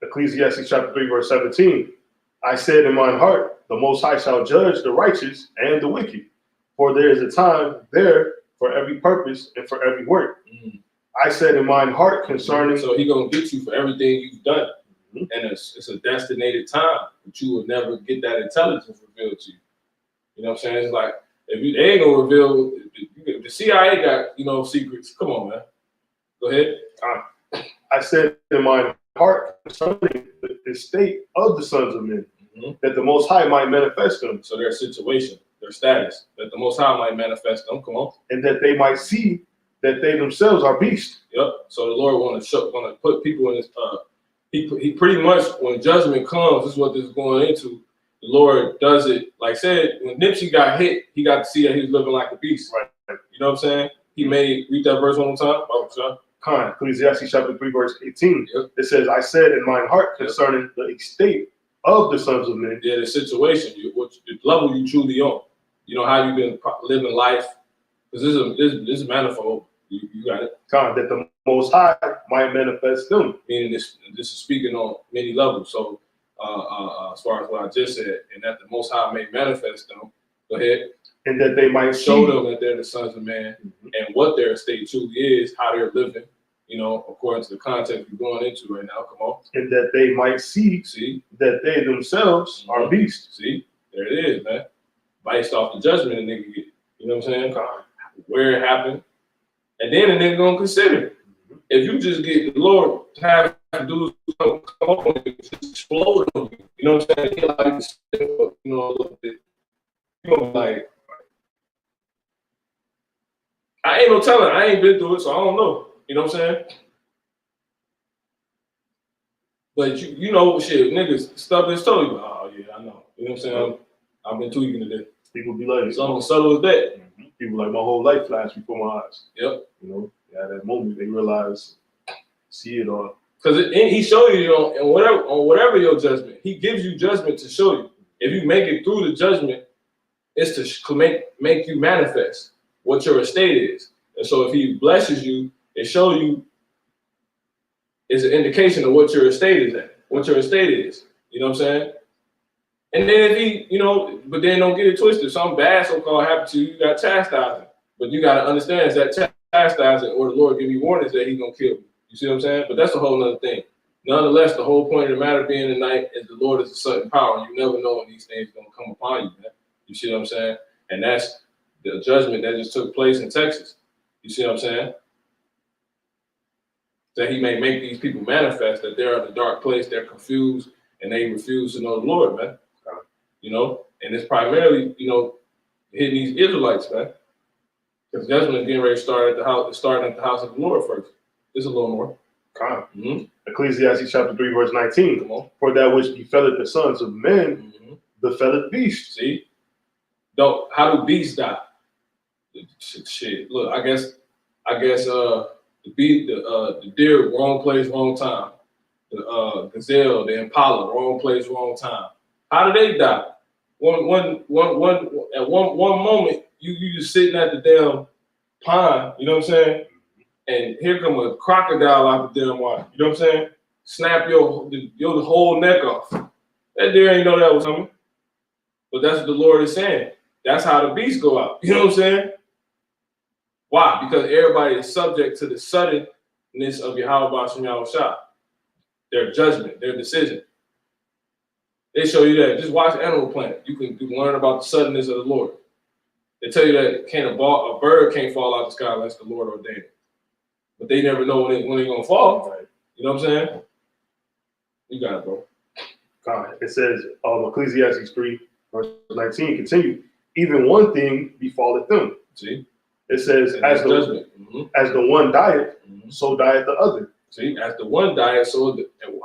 Ecclesiastes chapter 3, verse 17. I said in mine heart, the Most High shall judge the righteous and the wicked, for there is a time there for every purpose and for every work. I said in mine heart concerning. So he gonna get you for everything you've done, and it's a destinated time, but you will never get that intelligence revealed to you. You know what I'm saying? It's like if they ain't gonna reveal. The CIA got, you know, secrets. Come on, man. Go ahead. I said in my heart concerning the state of the sons of men, that the Most High might manifest them. So their situation, their status, that the Most High might manifest them. Come on. And that they might see that they themselves are beasts. Yep. So the Lord want to put people in this. He pretty much, when judgment comes, this is what this is going into. The Lord does it, like said, when Nipsey got hit, he got to see that he was living like a beast. Right. You know what I'm saying? He made, read that verse one more time. Oh, Ecclesiastes chapter 3, verse 18. Yep. It says, I said in mine heart concerning the estate of the sons of men. Yeah, the situation, the level you truly on. You know, how you been living life. Because this is manifold. You got it. That the Most High might manifest them. Meaning this is speaking on many levels. So as far as what I just said, and that the Most High may manifest them. Go ahead. And that they might show them that they're the sons of man, and what their estate truly is, how they're living, you know, according to the context we're going into right now. Come on. And that they might see that they themselves are beasts. See, there it is, man. Based off the judgment a nigga get. You know what I'm saying? Where it happened. And then a nigga gonna consider. If you just get the Lord to have to do something, come on, just explode on you. You know what I'm saying? Like, you know, a little bit. You know, like, I ain't no telling. I ain't been through it, so I don't know. You know what I'm saying? But you know, shit, niggas, stuff is totally, oh yeah, I know. You know what I'm saying? I've been tweaking today. People be like, it's almost subtle as that. People like, my whole life flashed before my eyes. Yep. You know, at that moment they realize, see it all. Because he show you on whatever your judgment, he gives you judgment to show you. If you make it through the judgment, it's to make you manifest what your estate is. And so if he blesses you, it shows you is an indication of what your estate is at, what your estate is. You know what I'm saying? And then if he, you know, but then don't get it twisted. Something bad so-called happened to you, you got chastising. But you got to understand is that chastising or the Lord give you warnings that he's going to kill you. You see what I'm saying? But that's a whole other thing. Nonetheless, the whole point of the matter being tonight is the Lord is a sudden power. You never know when these things are going to come upon you, man. You see what I'm saying? And that's the judgment that just took place in Texas. You see what I'm saying? That he may make these people manifest that they're in a dark place, they're confused, and they refuse to know the Lord, man. You know? And it's primarily, you know, hitting these Israelites, man. Because judgment is getting ready to start at the house of the Lord first. There's a little more. Ecclesiastes chapter 3, verse 19. Come on. For that which befelleth the sons of men, befelleth beasts. See? How do beasts die? Shit. Look, I guess the deer, wrong place, wrong time. The gazelle, the impala, wrong place, wrong time. How do they die? One moment, you just sitting at the damn pond, you know what I'm saying? And here come a crocodile out the damn water, you know what I'm saying? Snap your whole neck off. That deer ain't know that was coming. But that's what the Lord is saying. That's how the beasts go out, you know what I'm saying? Why? Because everybody is subject to the suddenness of YAHAWAH, their judgment, their decision. They show you that. Just watch Animal Planet. You can learn about the suddenness of the Lord. They tell you that a bird can't fall out the sky unless the Lord ordained it. But they never know when it's gonna fall. Right. You know what I'm saying? You got it, bro. It says, Ecclesiastes 3, verse 19, continue. Even one thing befalleth them. See? It says, as the one dieth, so dieth the other. See, as the one dieth,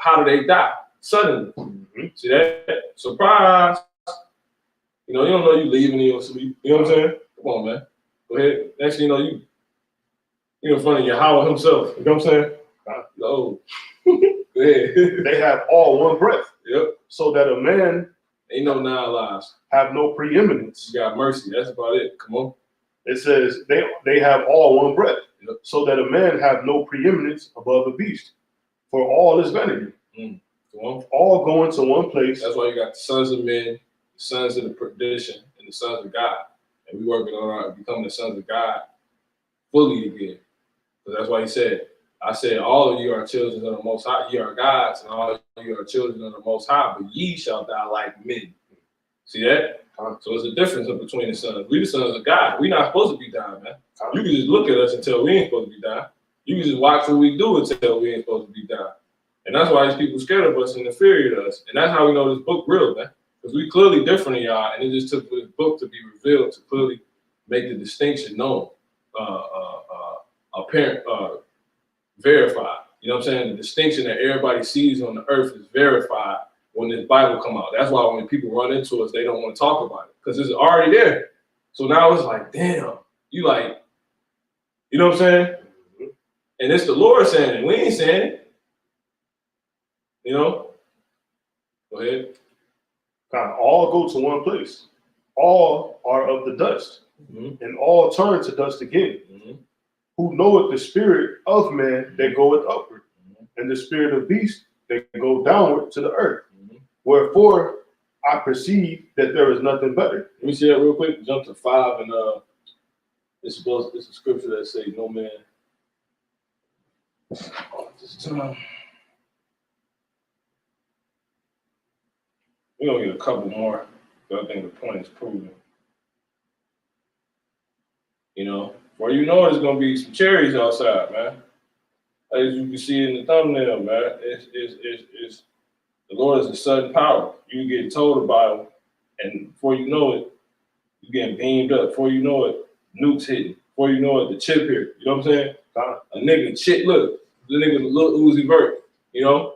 how do they die? Suddenly. See that? Surprise. You know, you don't know you leaving in your sleep. You know what I'm saying? Come on, man. Go ahead. Next thing you know, you in front of Yahawah himself. You know what I'm saying? Oh. Go ahead. They have all one breath. Yep. So that a man ain't no 9 lives. Have no preeminence. You got mercy. That's about it. Come on. It says they have all one breath. Yep. So that a man have no preeminence above a beast. For all is vanity. Come on. All going to one place. That's why you got the sons of men, the sons of the perdition, and the sons of God. And we working on becoming the sons of God fully again. So that's why he said, I said, all of you are children of the Most High. Ye are gods, and all of you are children of the Most High, but ye shall die like men. See that? So there's a difference between the sons. We the sons of God. We not supposed to be dying, man. You can just look at us and tell we ain't supposed to be dying. You can just watch what we do and tell we ain't supposed to be dying. And that's why these people scared of us and inferior to us. And that's how we know this book real, man. Because we clearly different than y'all, and it just took this book to be revealed to clearly make the distinction known, apparent, verified. You know what I'm saying? The distinction that everybody sees on the earth is verified when this Bible come out. That's why when people run into us, they don't want to talk about it because it's already there. So now it's like, damn, you like, you know what I'm saying? And it's the Lord saying it. We ain't saying it. You know? Go ahead. God, all go to one place. All are of the dust, and all turn to dust again. Who knoweth the spirit of man that goeth upward, and the spirit of beast that go downward to the earth. Wherefore I perceive that there is nothing better. Let me see that real quick. Jump to 5, and it's a scripture that say no man. This time. We're gonna get a couple more, but I think the point is proven. You know, before you know it, there's gonna be some cherries outside, man. As you can see in the thumbnail, man, it's the Lord is a sudden power. You get told about it, and before you know it, you getting beamed up. Before you know it, nukes hitting. Before you know it, the chip here. You know what I'm saying? A nigga, shit, look, the nigga Lil Uzi Vert. You know,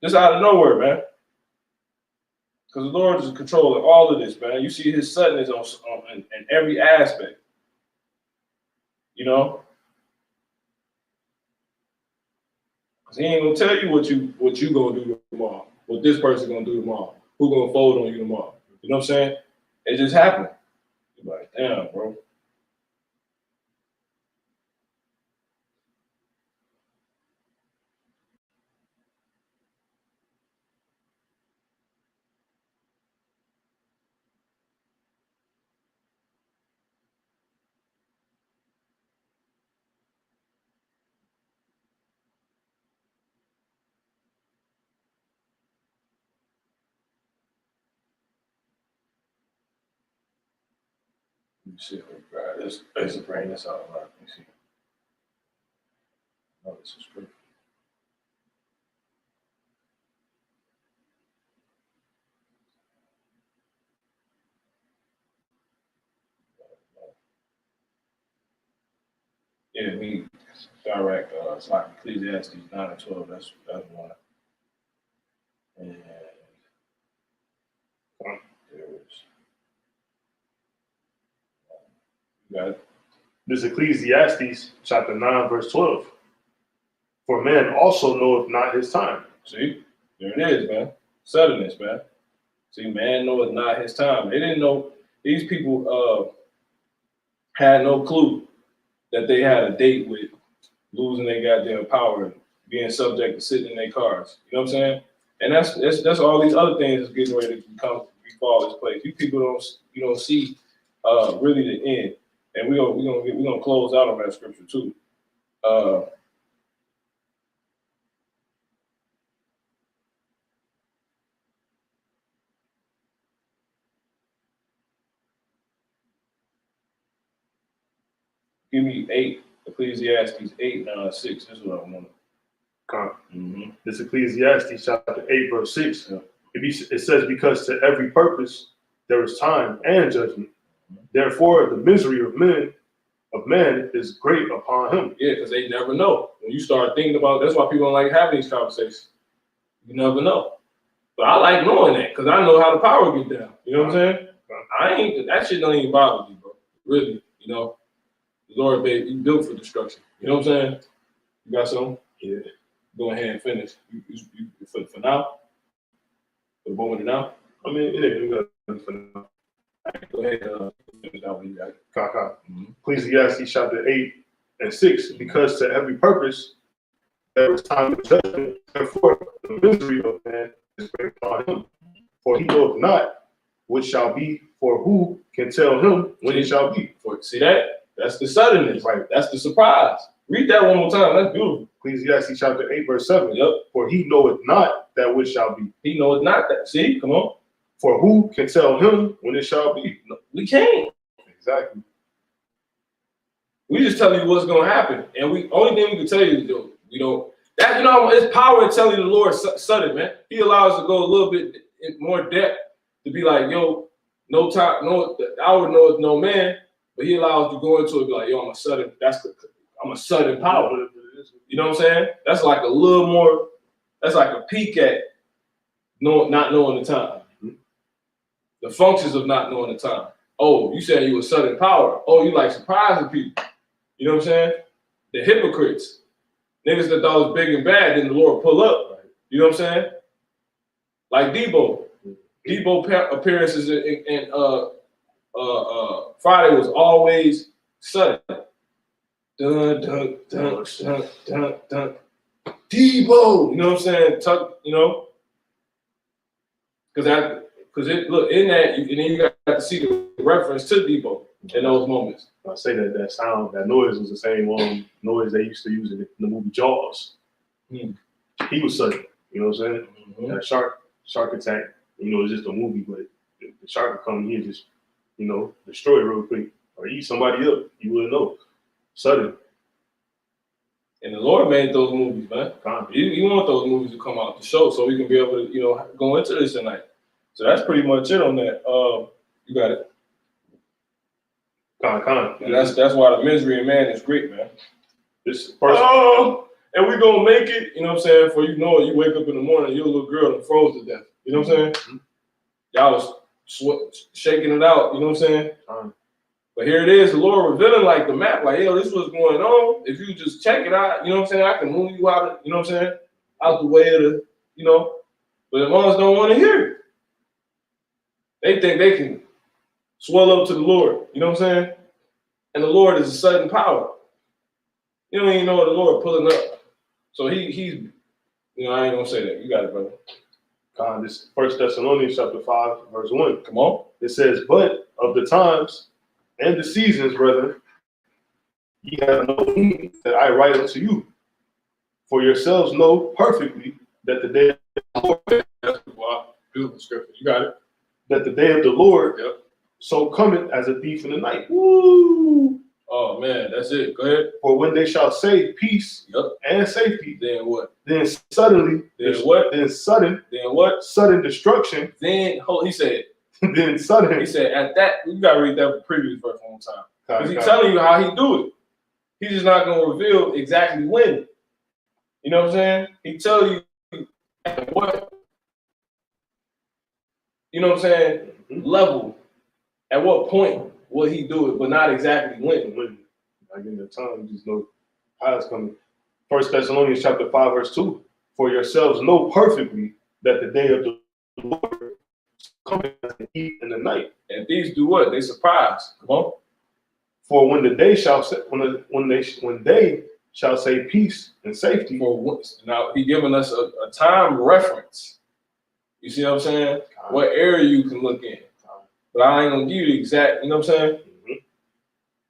just out of nowhere, man. Because the Lord is controlling all of this, man. You see his suddenness in every aspect. You know? Because he ain't gonna tell you what you gonna do tomorrow, what this person gonna do tomorrow, who gonna fold on you tomorrow. You know what I'm saying? It just happened. You're like, damn, bro. Let me see. Let's bring this out. Let me see. Oh, this is great. Yeah, me direct. It's like Ecclesiastes 9 and 12. That's one. And there it is. You got it. This Ecclesiastes chapter 9, verse 12. For man also knoweth not his time. See, there it is, man. Suddenness, man. See, man knoweth not his time. They didn't know. These people had no clue that they had a date with losing their goddamn power and being subject to sitting in their cars. You know what I'm saying? And that's all these other things that's getting ready to fall this place. You people don't see really the end. And we're gonna close out on that scripture too. Give me 8, Ecclesiastes 8, 6. This is what I want. This Ecclesiastes chapter 8, verse 6. Yeah. It says, because to every purpose there is time and judgment. Therefore, the misery of man is great upon him. Yeah, because they never know. When you start thinking about, that's why people don't like having these conversations. You never know. But I like knowing that because I know how the power get down. You know what I'm saying? That shit don't even bother me, bro. Really, you know, the Lord, baby, you built for destruction. You know what I'm saying? You got some? Yeah. Go ahead and finish. You for now? For the moment of now? I mean, it ain't good for now. Go ahead and finish out what you got. Kaka. Ecclesiastes chapter 8 and 6. Because to every purpose there is time of judgment, therefore the misery of man is great upon him. For he knoweth not which shall be, for who can tell him when it shall be? See that? That's the suddenness. Right. That's the surprise. Read that one more time. That's beautiful. Ecclesiastes chapter 8, verse 7. Yep. For he knoweth not that which shall be. He knows not that. See, come on. For who can tell him when it shall be? No, we can't. Exactly. We just tell you what's gonna happen, and we only thing we can tell you is we don't. That it's power in telling the Lord sudden, man. He allows us to go a little bit in more depth to be like, yo, no time, no hour, no man. But he allows you to go into it, be like, yo, I'm a sudden. I'm a sudden power. You know what I'm saying? That's like a little more. That's like a peek at not knowing the time. The functions of not knowing the time. Oh, you said you were sudden power. Oh, you like surprising people. You know what I'm saying? The hypocrites. Niggas that thought was big and bad, then the Lord pull up. Right? You know what I'm saying? Like Debo. Debo appearances in Friday was always sudden. Dun, dun, dun, dun, dun, dun. Debo. You know what I'm saying? You know? Because it look in that, and then you got to see the reference to Debo in those moments. I say that noise was the same noise they used to use in the movie Jaws. He was sudden, you know what I'm saying? That shark attack, it's just a movie, but the shark would come here and just, destroy it real quick or eat somebody up. You wouldn't know. Sudden. And the Lord made those movies, man. You want those movies to come out the show so we can be able to, go into this tonight. So that's pretty much it on that. You got it. And that's why the misery in man is great, man. This person. And we gonna make it, you know what I'm saying? For you wake up in the morning, your little girl and froze to death. You know what I'm saying? Mm-hmm. Y'all was shaking it out, you know what I'm saying? But here it is, the Lord revealing like the map, like, yo, this was going on. If you just check it out, you know what I'm saying? I can move you out of, you know what I'm saying? Out the way of the, but the moms don't want to hear it. They think they can swell up to the Lord, you know what I'm saying? And the Lord is a sudden power. You don't even know the Lord pulling up. So he's, I ain't gonna say that. You got it, brother. This 1 Thessalonians chapter 5, verse 1. Come on. It says, but of the times and the seasons, brethren, ye have no need that I write unto you. For yourselves know perfectly that the day of the Lord. Wow, beautiful scripture. You got it. That the day of the Lord so cometh as a thief in the night. Woo! Oh man, that's it. Go ahead. For when they shall say peace and safety, then what? Then suddenly, then what? Then sudden, then what? Sudden destruction. Then he said. Then sudden. He said at that. You gotta read that previous verse one time because he's telling you how he do it. He's just not gonna reveal exactly when. You know what I'm saying? He tell you what. You know what I'm saying? Level. At what point will he do it, but not exactly when. Like in the time, you just know how it's coming. 1 Thessalonians chapter 5, verse 2. For yourselves know perfectly that the day of the Lord is coming as a thief in the night. And thieves do what? They surprise. Come on. For when the day shall say, when they shall say peace and safety. Now he giving us a time reference. You see what I'm saying? What area you can look in. But I ain't gonna give you the exact, you know what I'm saying? Mm-hmm.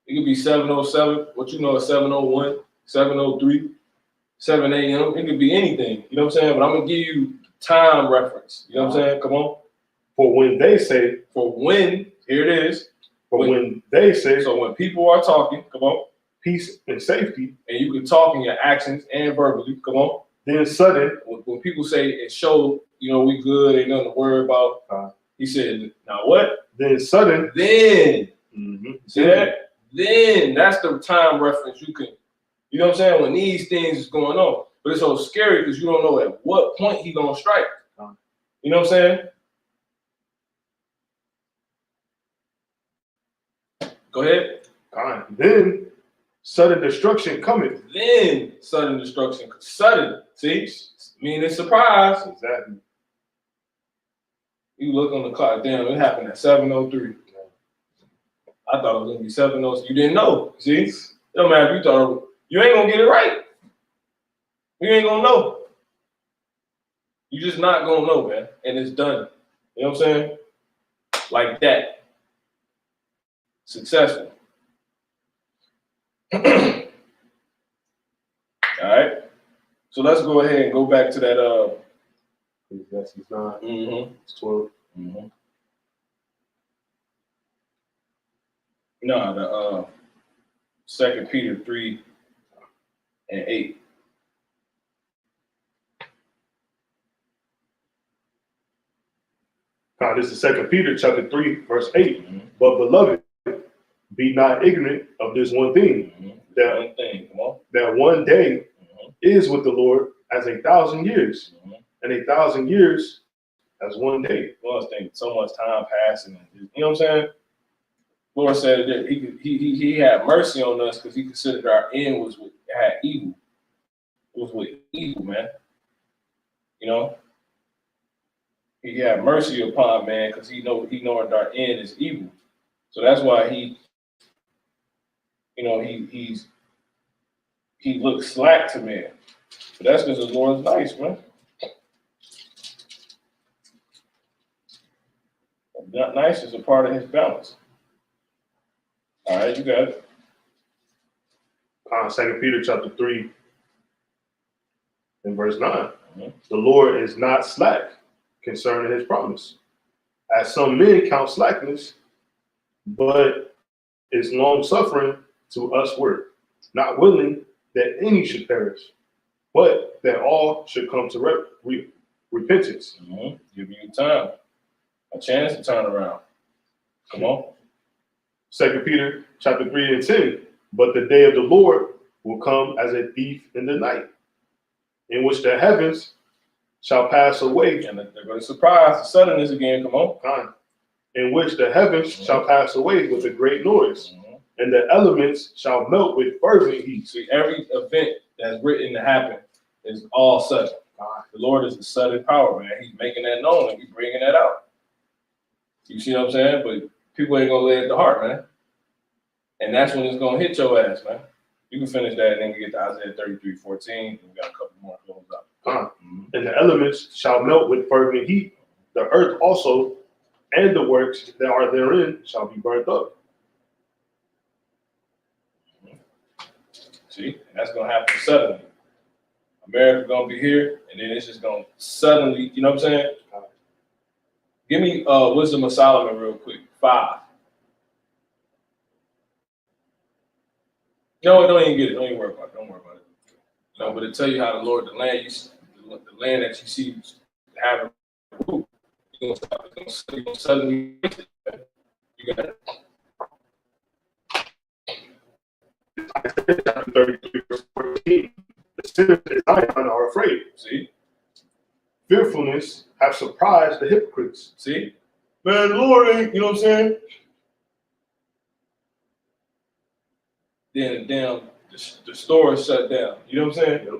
It could be 7:07, what you know is 7:01, 7:03, 7 a.m. It could be anything, you know what I'm saying? But I'm gonna give you time reference. You know what I'm saying? Come on. For when they say, here it is. When they say, so when people are talking, come on. Peace and safety. And you can talk in your actions and verbally, come on. Then sudden. When people say it show, we good, ain't nothing to worry about. He said, now what? Then sudden. Then. Mm-hmm. See that? Then that's the time reference you can, you know what I'm saying? When these things is going on. But it's so scary because you don't know at what point he gonna strike. You know what I'm saying? Go ahead. God. Then sudden destruction cometh. Then sudden destruction. Sudden. See? Meaning surprise. Exactly. You look on the clock. Damn, it happened at 7:03. I thought it was gonna be 7:06. You didn't know. See? It don't matter if you thought you ain't gonna get it right. You ain't gonna know. You just not gonna know, man. And it's done. You know what I'm saying? Like that. Successful. All right. So let's go ahead and go back to that. Ecclesiastes 9, Mm-hmm. 12. Mm-hmm. No, the 2 Peter 3 and 8. God, this is 2 Peter chapter 3, verse 8. Mm-hmm. But beloved, be not ignorant of this one thing, Mm-hmm. that One thing, come on. that one day Mm-hmm. is with the Lord as 1,000 years, Mm-hmm. and 1,000 years as one day. Lord, think so much time passing. You know what I'm saying? Lord said that he had mercy on us because he considered our end was with had evil. It was with evil, man. You know, he had mercy upon man because he know that our end is evil. So that's why he looks slack to man. But that's because the Lord's nice, man. Not nice is a part of his balance. All right, you got it. 2 Peter chapter 3 and verse 9. Mm-hmm. The Lord is not slack concerning his promise, as some men count slackness, but is long suffering to usward, not willing that any should perish, but that all should come to repentance. Mm-hmm. Give you time, a chance to turn around. Come on. 2 Peter chapter 3 and 10. But the day of the Lord will come as a thief in the night, in which the heavens shall pass away. And they're going to surprise the suddenness again. Come on. In which the heavens shall pass away with a great noise, Mm-hmm. and the elements shall melt with fervent heat. See, every event that's written to happen is all sudden. The Lord is a sudden power, man. He's making that known and he's bringing that out. You see what I'm saying? But people ain't going to lay it to heart, man. And that's when it's going to hit your ass, man. You can finish that and then we get to Isaiah 33:14. And we got a couple more close up. Mm-hmm. And the elements shall melt with fervent heat. The earth also and the works that are therein shall be burnt up. See, and that's going to happen suddenly. America's going to be here, and then it's just going to suddenly, you know what I'm saying? Give me Wisdom of Solomon real quick, 5. No, don't even get it. Don't even worry about it. Don't worry about it. You know, but it tell you how the Lord, the land that you see having root, you're gonna suddenly you got it. Isaiah chapter 33, verse 14. The sinners in Zion are afraid. See? Fearfulness have surprised the hypocrites. See? Man, the Lord ain't, you know what I'm saying? Then the store is shut down. You know what I'm saying? Yep.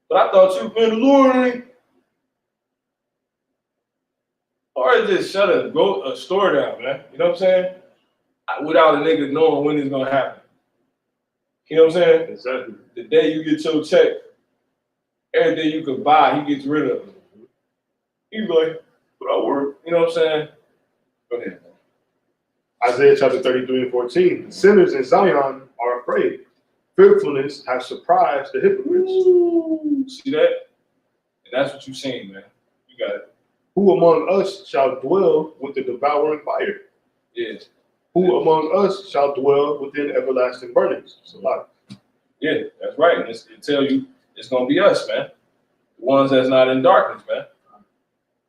But I thought man, the Lord ain't. Or is just shut a store down, man. You know what I'm saying? Without a nigga knowing when it's gonna happen. You know what I'm saying? Exactly. The day you get your check, everything you could buy, he gets rid of it. He's like, but I work. You know what I'm saying? Go ahead, man. Isaiah chapter 33 and 14. The sinners in Zion are afraid. Fearfulness have surprised the hypocrites. Ooh, see that? And that's what you're seeing, man. You got it. Who among us shall dwell with the devouring fire? Yes. Who among us shall dwell within everlasting burnings? It's a lot. Yeah, that's right. And it tell you it's gonna be us, man. The ones that's not in darkness, man.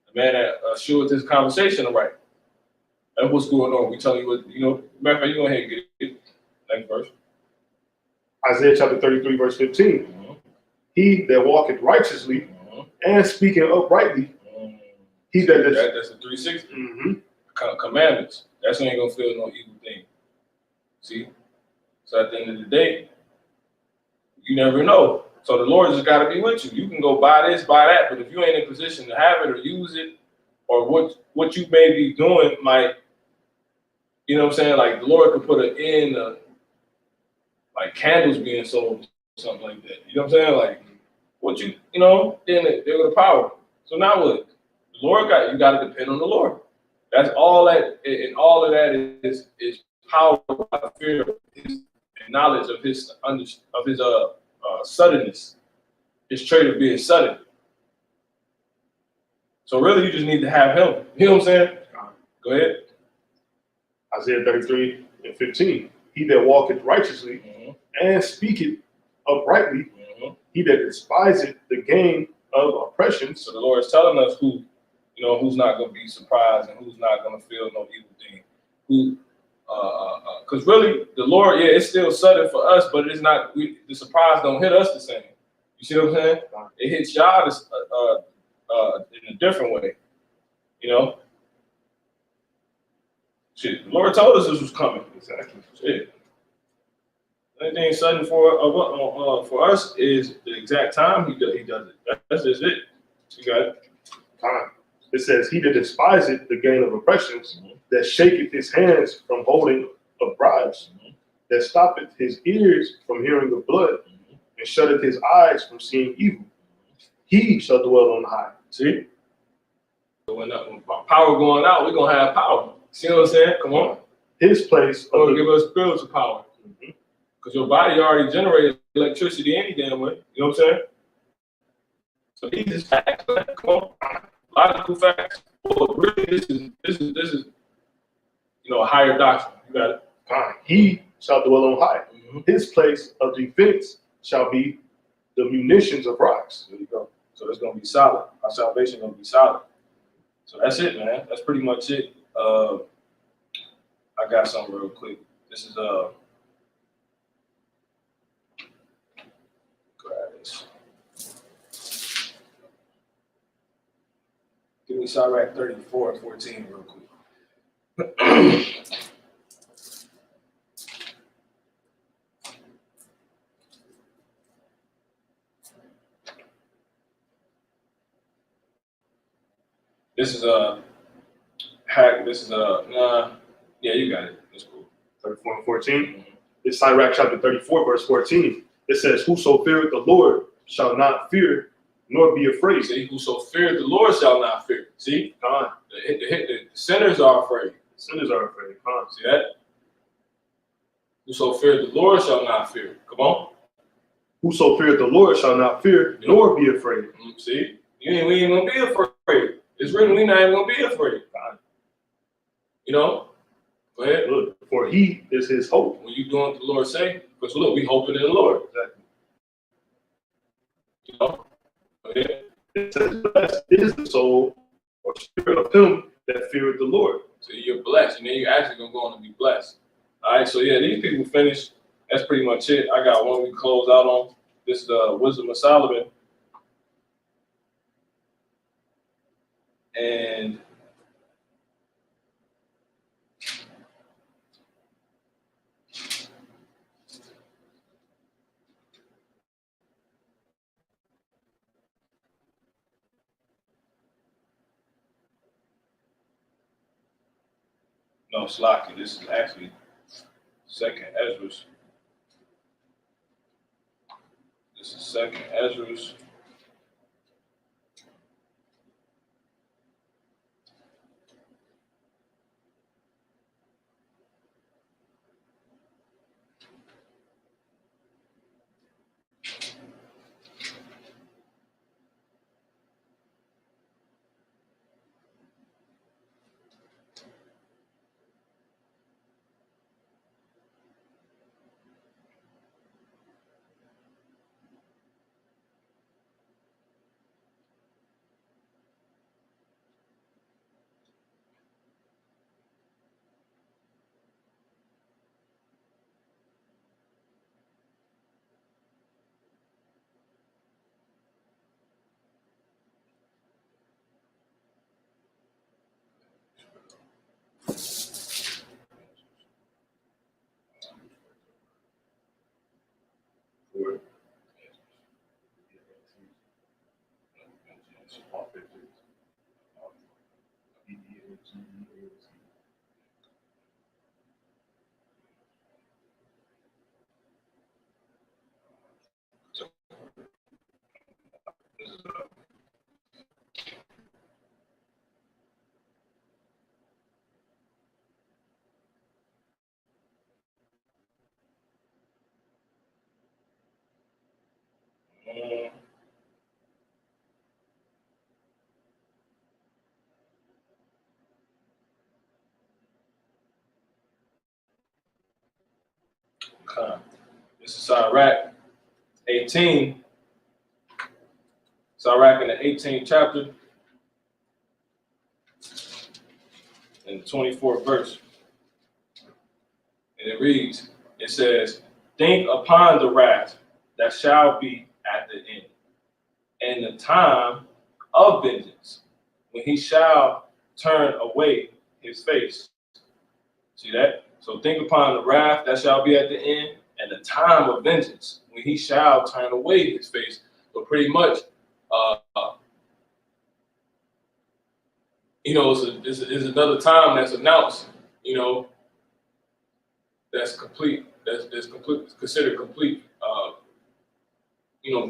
The man that assured this conversation right. And what's going on? We tell you what, matter of fact, you go ahead and get it. Next verse. Isaiah chapter 33, verse 15. Mm-hmm. He that walketh righteously and speaking uprightly, he that that's the 360 mm-hmm. commandments. That's when you ain't gonna feel no evil thing. See? So at the end of the day, you never know. So the Lord just got to be with you. You can go buy this, buy that, but if you ain't in a position to have it or use it, or what you may be doing might, you know what I'm saying? Like the Lord could put an end to like candles being sold, something like that. You know what I'm saying? Like what then they go to power. So now what? The Lord you got to depend on the Lord. That's all that, and all of that is power by the fear of His and knowledge of His suddenness, His trait of being sudden. So really, you just need to have Him. You know what I'm saying? Go ahead. Isaiah 33:15. He that walketh righteously and speaketh uprightly, he that despiseth the gain of oppression. So the Lord is telling us who's not going to be surprised and who's not going to feel no evil thing. Because really, the Lord, it's still sudden for us, but it's not. The surprise don't hit us the same. You see what I'm saying? It hits y'all in a different way. You know. Shit, the Lord told us this was coming. Exactly. Shit. Anything sudden for us is the exact time He does it. That's just it. You got it. Time. It says, he that despiseth the gain of oppressions, that shaketh his hands from holding of bribes, that stoppeth his ears from hearing of blood, and shutteth his eyes from seeing evil. He shall dwell on high. See? So when power going out, we're going to have power. See what I'm saying? Come on. His place. Or give us spiritual power. Because your body already generated electricity any damn way. You know what I'm saying? So these is facts. Come on. Logical facts. Well, really, this is a higher doctrine. You got it. He shall dwell on high. His place of defense shall be the munitions of rocks. There you go. So it's going to be solid. Our salvation going to be solid. So that's it, man. That's pretty much it. I got something real quick. This is grab this. Give me Sirach 34:14 real quick. This is hack. This is yeah, you got it. It's cool. 34:14. It's Sirach chapter 34, verse 14. It says, whoso feareth the Lord shall not fear, nor be afraid. See, whoso feareth the Lord shall not fear. See? The sinners are afraid. The sinners are afraid. See that? Whoso feareth the Lord shall not fear. Come on. Whoso feareth the Lord shall not fear, nor be afraid. See? We ain't going to be afraid. It's written we not even going to be afraid. You know? Go ahead. Look, for he is his hope. When you doing what the Lord say, because look, we hoping in the Lord. Exactly. You know? Go ahead. It says, blessed is the soul or spirit of him that feareth the Lord. So you're blessed, and then you're actually going to go on and be blessed. All right, so yeah, these people finished. That's pretty much it. I got one we close out on. This is the Wisdom of Solomon. And no, Slocky. This is actually Second Ezra's. This is Second Ezra's. This is Sirach 18. Sirach in the 18th chapter, in the 24th verse. And it reads, it says, think upon the wrath that shall be at the end, and the time of vengeance, when he shall turn away his face. See that? So think upon the wrath that shall be at the end, and the time of vengeance, when he shall turn away his face. So pretty much, it's another time that's announced, that's complete, that's complete, considered complete,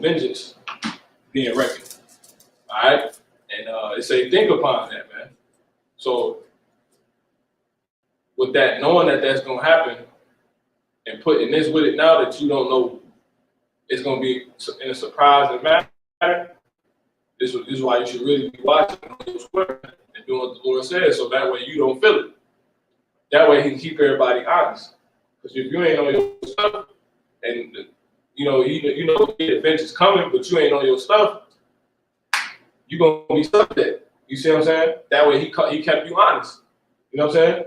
vengeance being reckoned. All right? And it say, think upon that, man. So with that, knowing that that's going to happen, and putting this with it now that you don't know it's going to be in a surprising manner, this is why you should really be watching and doing what the Lord says, so that way you don't feel it. That way he can keep everybody honest. Because if you ain't on your stuff, and you know the adventure's coming, but you ain't on your stuff, you're going to be stuck there. You see what I'm saying? That way he kept you honest. You know what I'm saying?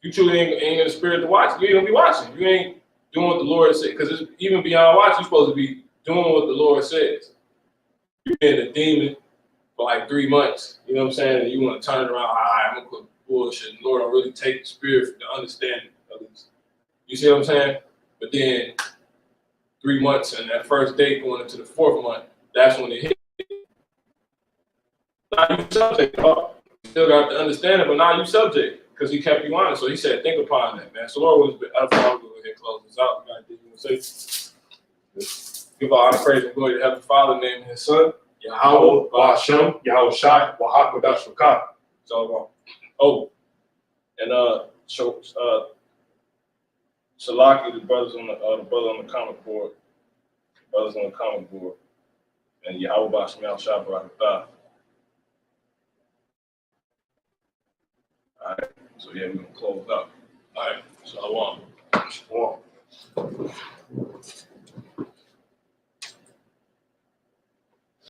You truly ain't in the spirit to watch. You ain't gonna be watching. You ain't doing what the Lord said. Because it's even beyond watch, you're supposed to be doing what the Lord says. You've been a demon for like 3 months. You know what I'm saying? And you want to turn it around. All right, I'm gonna quit bullshit. The Lord don't really take the spirit to understand it. You see what I'm saying? But then 3 months and that first day going into the 4th month, that's when it hit. Now you subject, dog. You still got to understand it, but now you subject. Because he kept you honest. So he said, think upon that, man. So Lord, I'll go ahead and close this out. You got anything you want to say? Give all the praise and glory to Heavenly Father, name his son, YAHAWAH, sham, Yahawashi, YAHAWAH. It's all wrong. Oh, and Shalaki, the brother on the comic board, and Yahweh Shemel Shabbat. All right, so yeah, we're gonna close up. All right, Shalom. Shalom.